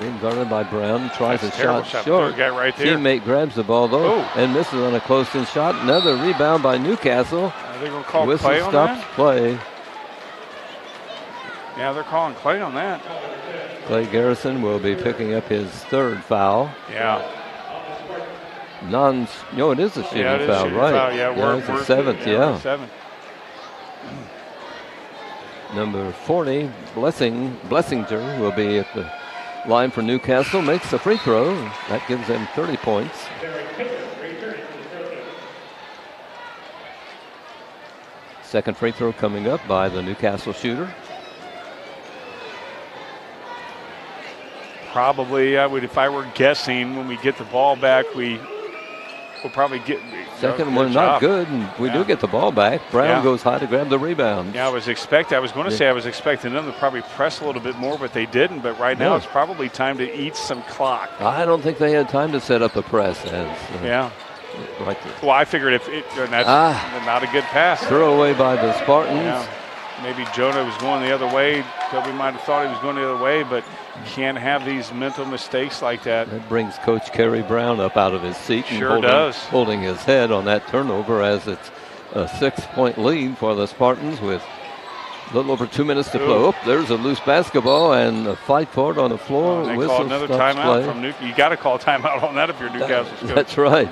being guarded by Brown. Tries a shot short. Guy right there. Teammate grabs the ball though and misses on a close-in shot. Another rebound by Newcastle. Are they going to call Whistle play on stops that? Play. Yeah, they're calling play on that. Clay Garrison will be picking up his 3rd foul. Yeah. No, it is a shooting foul, shooting right? Foul. Yeah, it's a 7th, yeah. 7. Number 40, Blessinger will be at the line for Newcastle. Makes the free throw. That gives them 30 points. Second free throw coming up by the Newcastle shooter. Probably, if I were guessing, when we get the ball back, we'll probably get. Second one not good, and we do get the ball back. Brown goes high to grab the rebound. Yeah, I was expecting them to probably press a little bit more, but they didn't. But right now, it's probably time to eat some clock. I don't think they had time to set up the press. Right there. Well, I figured that's not a good pass. Throw away by the Spartans. Yeah. Maybe Jonah was going the other way. Toby might have thought he was going the other way, but you can't have these mental mistakes like that. That brings Coach Kerry Brown up out of his seat. Sure does. Holding his head on that turnover as it's a 6-point lead for the Spartans with A little over 2 minutes to play. Oh, there's a loose basketball and a fight for it on the floor. They Whistle call another stops timeout play. from Newcastle. You got to call timeout on that if you're Newcastle's coach. That's right.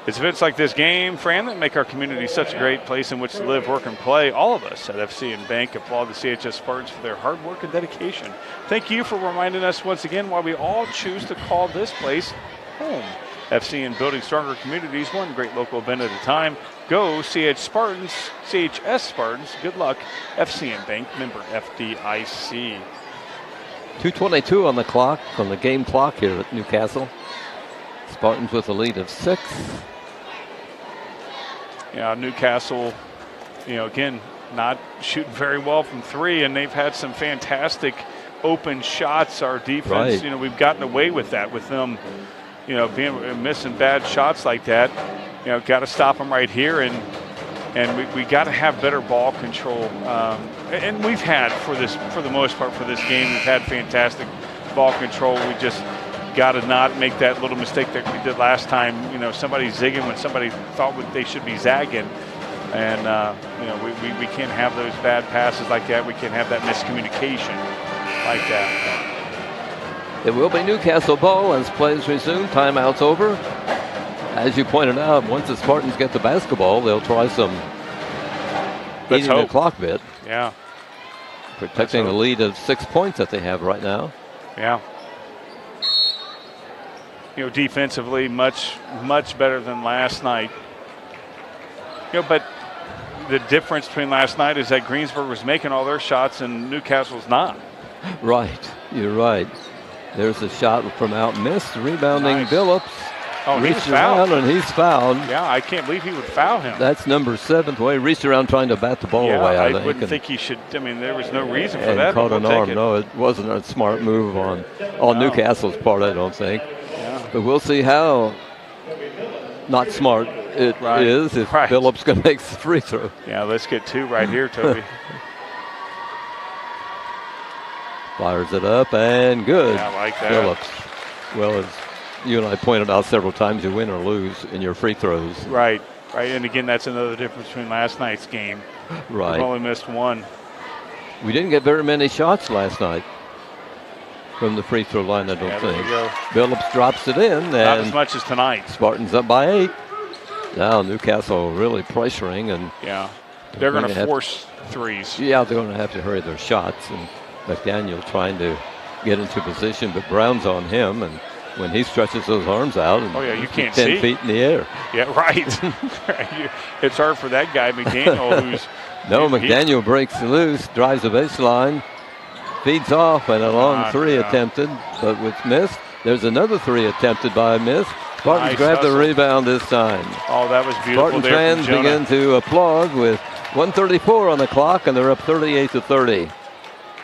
It's events like this game, Fran, that make our community such a great place in which to live, work, and play. All of us at FC and Bank applaud the CHS Spartans for their hard work and dedication. Thank you for reminding us once again why we all choose to call this place home. FC and building stronger communities, one great local event at a time. Go CHS Spartans. Good luck. FC and Bank, member FDIC. 2:22 on the clock, on the game clock here at Newcastle. Spartans with a lead of 6. Yeah, Newcastle, again, not shooting very well from 3, and they've had some fantastic open shots. Our defense, Right. We've gotten away with that with them, missing bad shots like that. Got to stop them right here, and we got to have better ball control. And we've had for the most part for this game, we've had fantastic ball control. We just got to not make that little mistake that we did last time. Somebody zigging when somebody thought they should be zagging. And, we can't have those bad passes like that. We can't have that miscommunication like that. It will be Newcastle ball as plays resume. Timeout's over. As you pointed out, once the Spartans get the basketball, they'll try some Let's eating the hope. clock bit. Yeah. Protecting a lead of 6 points that they have right now. Yeah. Defensively, much better than last night. But the difference between last night is that Greensburg was making all their shots and Newcastle's not. Right, you're right. There's a shot from out missed, rebounding Nice. Billups. Oh, he's Reached fouled. around and he's fouled. Yeah, I can't believe he would foul him. That's number 7. Well, he reached around trying to bat the ball Yeah, away, I wouldn't think. think he should. I mean, there was no reason for And that. caught but an we'll take arm. it. No, it wasn't a smart move on Newcastle's part, I don't think. Yeah. But we'll see how not smart it is if Right. Billups can make the free throw. Yeah, let's get 2 right here, Toby. Fires it up and good. Yeah, I like that. Billups. Well, as you and I pointed out several times, you win or lose in your free throws. Right. And again, that's another difference between last night's game. Right. We've only missed 1. We didn't get very many shots last night from the free throw line, I don't Yeah, there think. you go. Billups drops it in, Not as and much as tonight. Spartans up by 8. Now Newcastle really pressuring, and Yeah. They're going Gonna to have- force threes. yeah, they're going to have to hurry their shots. And McDaniel trying to get into position, but Brown's on him, and when he stretches those arms out, and Oh, yeah, you he's can't 10 see. feet in the air. Yeah, right. It's hard for that guy, McDaniel, who's. No, he- McDaniel breaks loose, drives the baseline, feeds off, and a long 3 yeah. attempted, but with missed. There's another 3 attempted by miss. Spartans Nice grab the hustle. rebound this time. Oh, that was beautiful Spartan there fans from Jonah. begin to applaud with 1:34 on the clock, and they're up 38-30.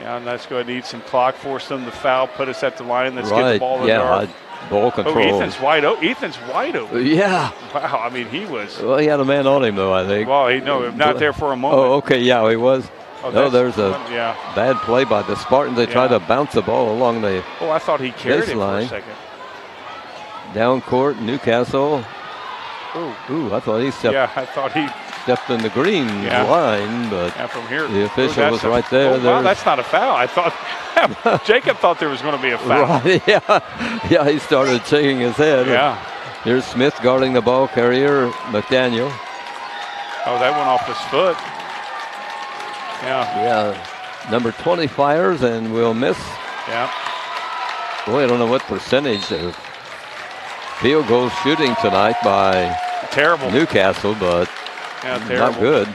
Yeah, and let's go ahead and eat some clock, force them to foul, put us at the line. Let's get the Right, ball in yeah, our. ball Oh, control. Ethan's wide open. Ethan's wide open. Yeah, Wow, I mean, he was. well, he had a man on him, though, I think. Well, not there for a moment. Oh, okay, yeah, he was. Oh, No, that's- there's a Yeah. bad play by the Spartans. They tried Yeah. to bounce the ball along the Oh, I thought he carried it for a Baseline. second. down court. Newcastle. Ooh, I thought he Yeah, I thought he. stepped in the green Yeah. line, but Yeah, from here. the official that's was a- right there. Oh, wow, There's- that's not a foul. I thought Jacob thought there was going to be a foul. right, yeah, he started shaking his head. Yeah. Here's Smith guarding the ball carrier, McDaniel. Oh, that went off his foot. Yeah. Yeah, number 20 fires and will miss. Yeah. Boy, I don't know what percentage of field goal shooting tonight by Terrible. Newcastle, but Yeah, terrible. not good.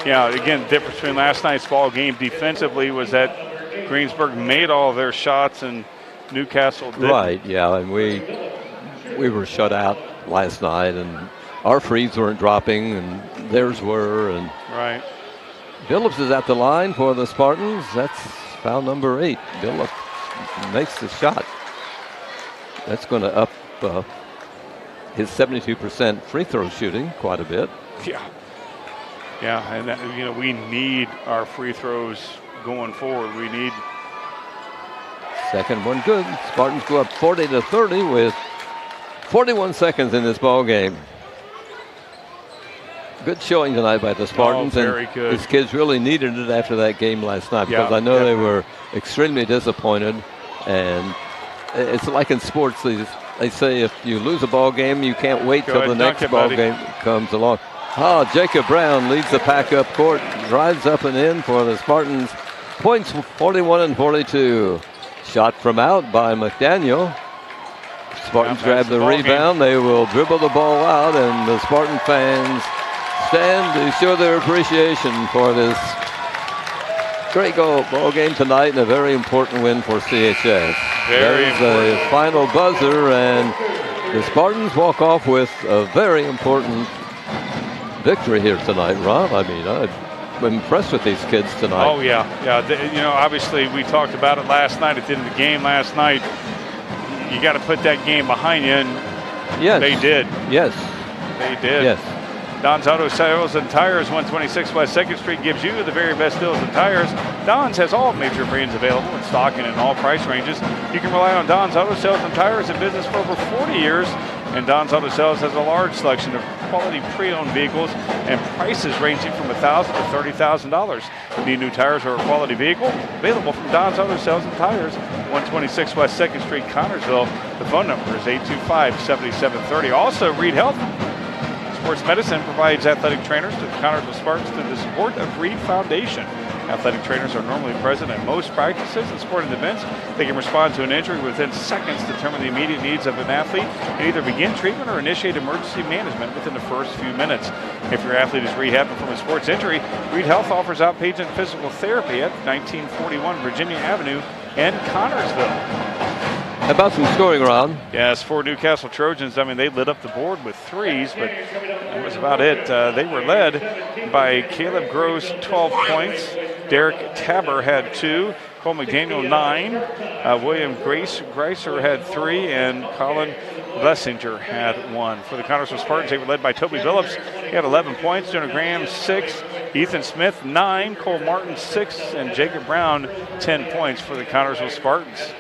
Yeah, again, the difference between last night's ball game defensively was that Greensburg made all of their shots and Newcastle didn't. Right, yeah, and we were shut out last night, and our frees weren't dropping, and theirs were. And Right. Billups is at the line for the Spartans. That's foul number 8. Billups makes the shot. That's going to up his 72% free throw shooting quite a bit. Yeah. Yeah, and that, we need our free throws going forward. We need. Second one good. Spartans go up 40-30 with 41 seconds in this ball game. good showing tonight by the Spartans. Very and good. These kids really needed it after that game last night, because I know they were extremely disappointed. And it's like in sports, they say if you lose a ball game, you can't wait till the next ball game comes along. Oh, Jacob Brown leads the pack up court, drives up and in for the Spartans. Points 41 and 42. Shot from out by McDaniel. Spartans grab the rebound. They will dribble the ball out, and the Spartan fans stand to show their appreciation for this great ball game tonight, and a very important win for CHS. There's a final buzzer, and the Spartans walk off with a very important victory here tonight, Ron. I mean, I'm impressed with these kids tonight. Oh, yeah. Obviously, we talked about it last night at the end of the game last night. You got to put that game behind you, and yes, they did. Yes. They did. Yes. Don's Auto Sales and Tires, 126 West 2nd Street, gives you the very best deals in tires. Don's has all major brands available in stock and in all price ranges. You can rely on Don's Auto Sales and Tires in business for over 40 years. And Don's Auto Sales has a large selection of quality pre-owned vehicles and prices ranging from $1,000 to $30,000. Need new tires or a quality vehicle? Available from Don's Auto Sales and Tires, 126 West 2nd Street, Connersville. The phone number is 825-7730. Also, Reed Health Sports Medicine provides athletic trainers to the Connersville Spartans through the support of Reed Foundation. Athletic trainers are normally present at most practices and sporting events. They can respond to an injury within seconds, determine the immediate needs of an athlete, and either begin treatment or initiate emergency management within the first few minutes. If your athlete is rehabbing from a sports injury, Reed Health offers outpatient physical therapy at 1941 Virginia Avenue in Connersville. How about some scoring, Ron? Yes, for Newcastle Trojans, I mean, they lit up the board with threes, but that was about it. They were led by Caleb Gross, 12 points. Derek Tabor had 2. Cole McDaniel, 9. William Greiser had 3. And Colin Blessinger had 1. For the Connersville Spartans, they were led by Toby Phillips. He had 11 points. Jonah Graham, 6. Ethan Smith, 9. Cole Martin, 6. And Jacob Brown, 10 points for the Connersville Spartans.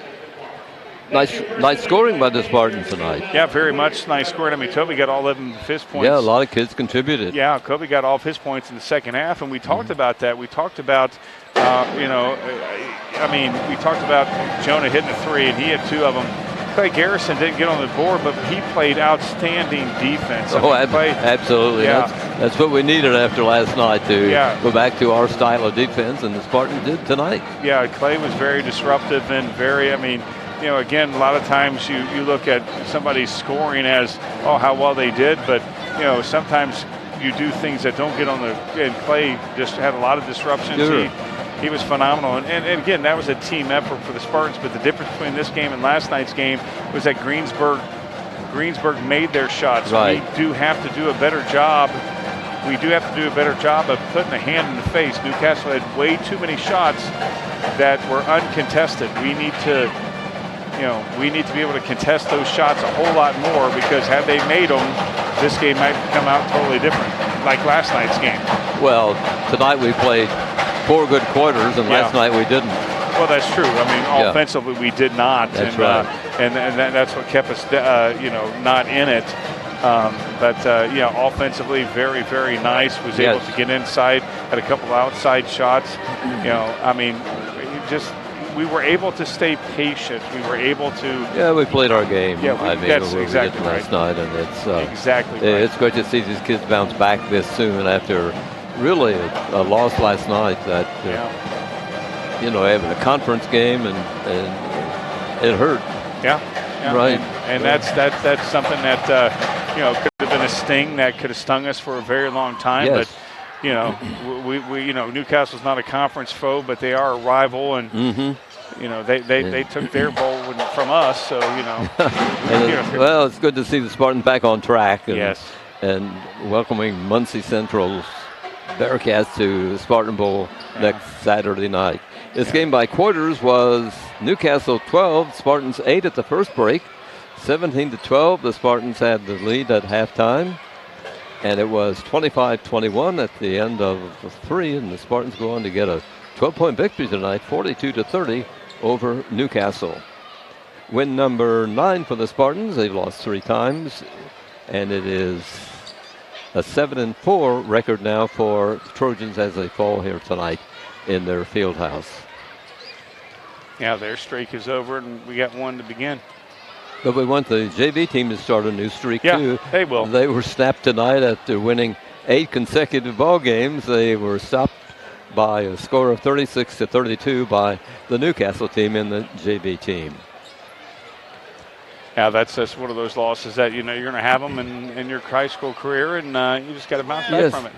Nice scoring by the Spartans tonight. Yeah, very much nice scoring. I mean, Toby got all 11 of his points. Yeah, a lot of kids contributed. Yeah, Kobe got all of his points in the second half, and we talked about that. We talked about, we talked about Jonah hitting a 3, and he had 2 of them. Clay Garrison didn't get on the board, but he played outstanding defense. Absolutely. Yeah. That's what we needed after last night, to go back to our style of defense, and the Spartans did tonight. Yeah, Clay was very disruptive and very, again, a lot of times you look at somebody's scoring as, how well they did, but, sometimes you do things that don't get on the, and Clay just had a lot of disruptions. Sure. He was phenomenal. And again, that was a team effort for the Spartans, but the difference between this game and last night's game was that Greensburg made their shots. Right. We do have to do a better job. We do have to do a better job of putting a hand in the face. Newcastle had way too many shots that were uncontested. We need to be able to contest those shots a whole lot more, because had they made them, this game might come out totally different, like last night's game. Well, tonight we played 4 good quarters, and last night we didn't. Well, that's true. Offensively we did not. That's right. And that's what kept us, not in it. Offensively, very, very nice. Was able to get inside, had a couple outside shots. We were able to stay patient. We were able to. Yeah, we played our game. Yeah, that's exactly right. Last night, and it's exactly right. It's great to see these kids bounce back this soon after really a loss last night. That having a conference game and it hurt. Yeah. Right. And that's something that could have been a sting that could have stung us for a very long time. Yes. But Newcastle's not a conference foe, but they are a rival, and they took their bowl from us. So well, it's good to see the Spartans back on track. And, yes. And welcoming Muncie Central's Bearcats to the Spartan Bowl next Saturday night. This game by quarters was Newcastle 12, Spartans 8 at the first break. 17-12, the Spartans had the lead at halftime. And it was 25-21 at the end of the 3, and the Spartans go on to get a 12-point victory tonight, 42-30 over Newcastle. Win number 9 for the Spartans. They've lost 3 times, and it is a 7-4 record now for the Trojans as they fall here tonight in their field house. Yeah, their streak is over, and we got one to begin. But we want the JV team to start a new streak, Yeah, too. they will. They were snapped tonight after winning 8 consecutive ball games. They were stopped by a score of 36-32 by the Newcastle team and the JV team. Yeah, that's just one of those losses that, you know, you're going to have them in your high school career, and you just got to bounce back from it.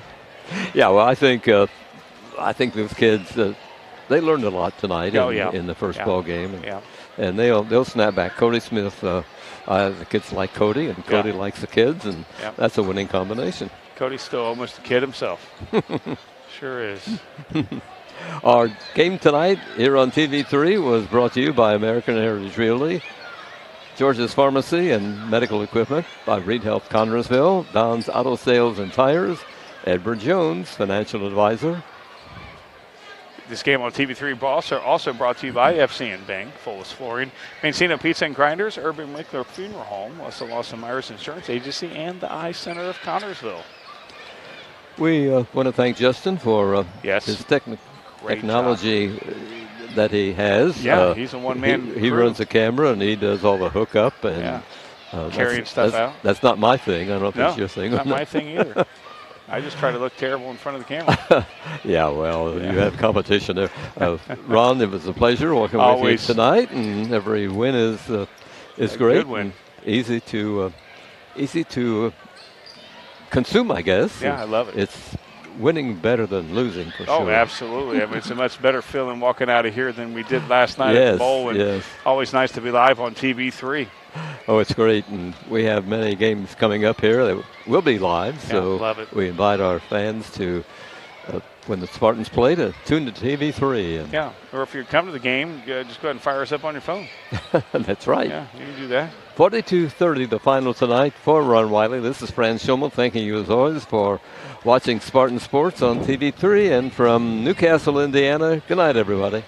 Yeah, well, I think those kids, they learned a lot tonight in the first ball game. And they'll snap back. Cody Smith, the kids like Cody, and Cody likes the kids, and that's a winning combination. Cody's still almost a kid himself. Sure is. Our game tonight here on TV3 was brought to you by American Heritage Realty, George's Pharmacy and Medical Equipment, by Reed Health Connersville, Don's Auto Sales and Tires, Edward Jones, Financial Advisor. This game on TV3 also brought to you by FCN Bank, Fullest Flooring, Mancino Pizza and Grinders, Urban Winkler Funeral Home, Russell Lawson Myers Insurance Agency, and the Eye Center of Connersville. We want to thank Justin for his technology that he has. Yeah, he's a one-man He runs the camera, and he does all the hookup and carrying stuff out. That's not my thing. I don't know if it's your thing. Not my thing either. I just try to look terrible in front of the camera. You have competition there. Ron, it was a pleasure working with you tonight, and every win is great. Good win. Easy to consume, I guess. Yeah, I love it. It's winning better than losing for sure. Oh, absolutely. I mean, it's a much better feeling walking out of here than we did last night at the bowl. And always nice to be live on TV3. Oh, it's great, and we have many games coming up here that will be live. So love it. We invite our fans to, when the Spartans play, to tune to TV3. And or if you come to the game, just go ahead and fire us up on your phone. That's right. Yeah, you can do that. 42-30 the final tonight for Ron Wiley. This is Fran Schummel thanking you as always for watching Spartan Sports on TV3, and from Newcastle, Indiana, good night, everybody.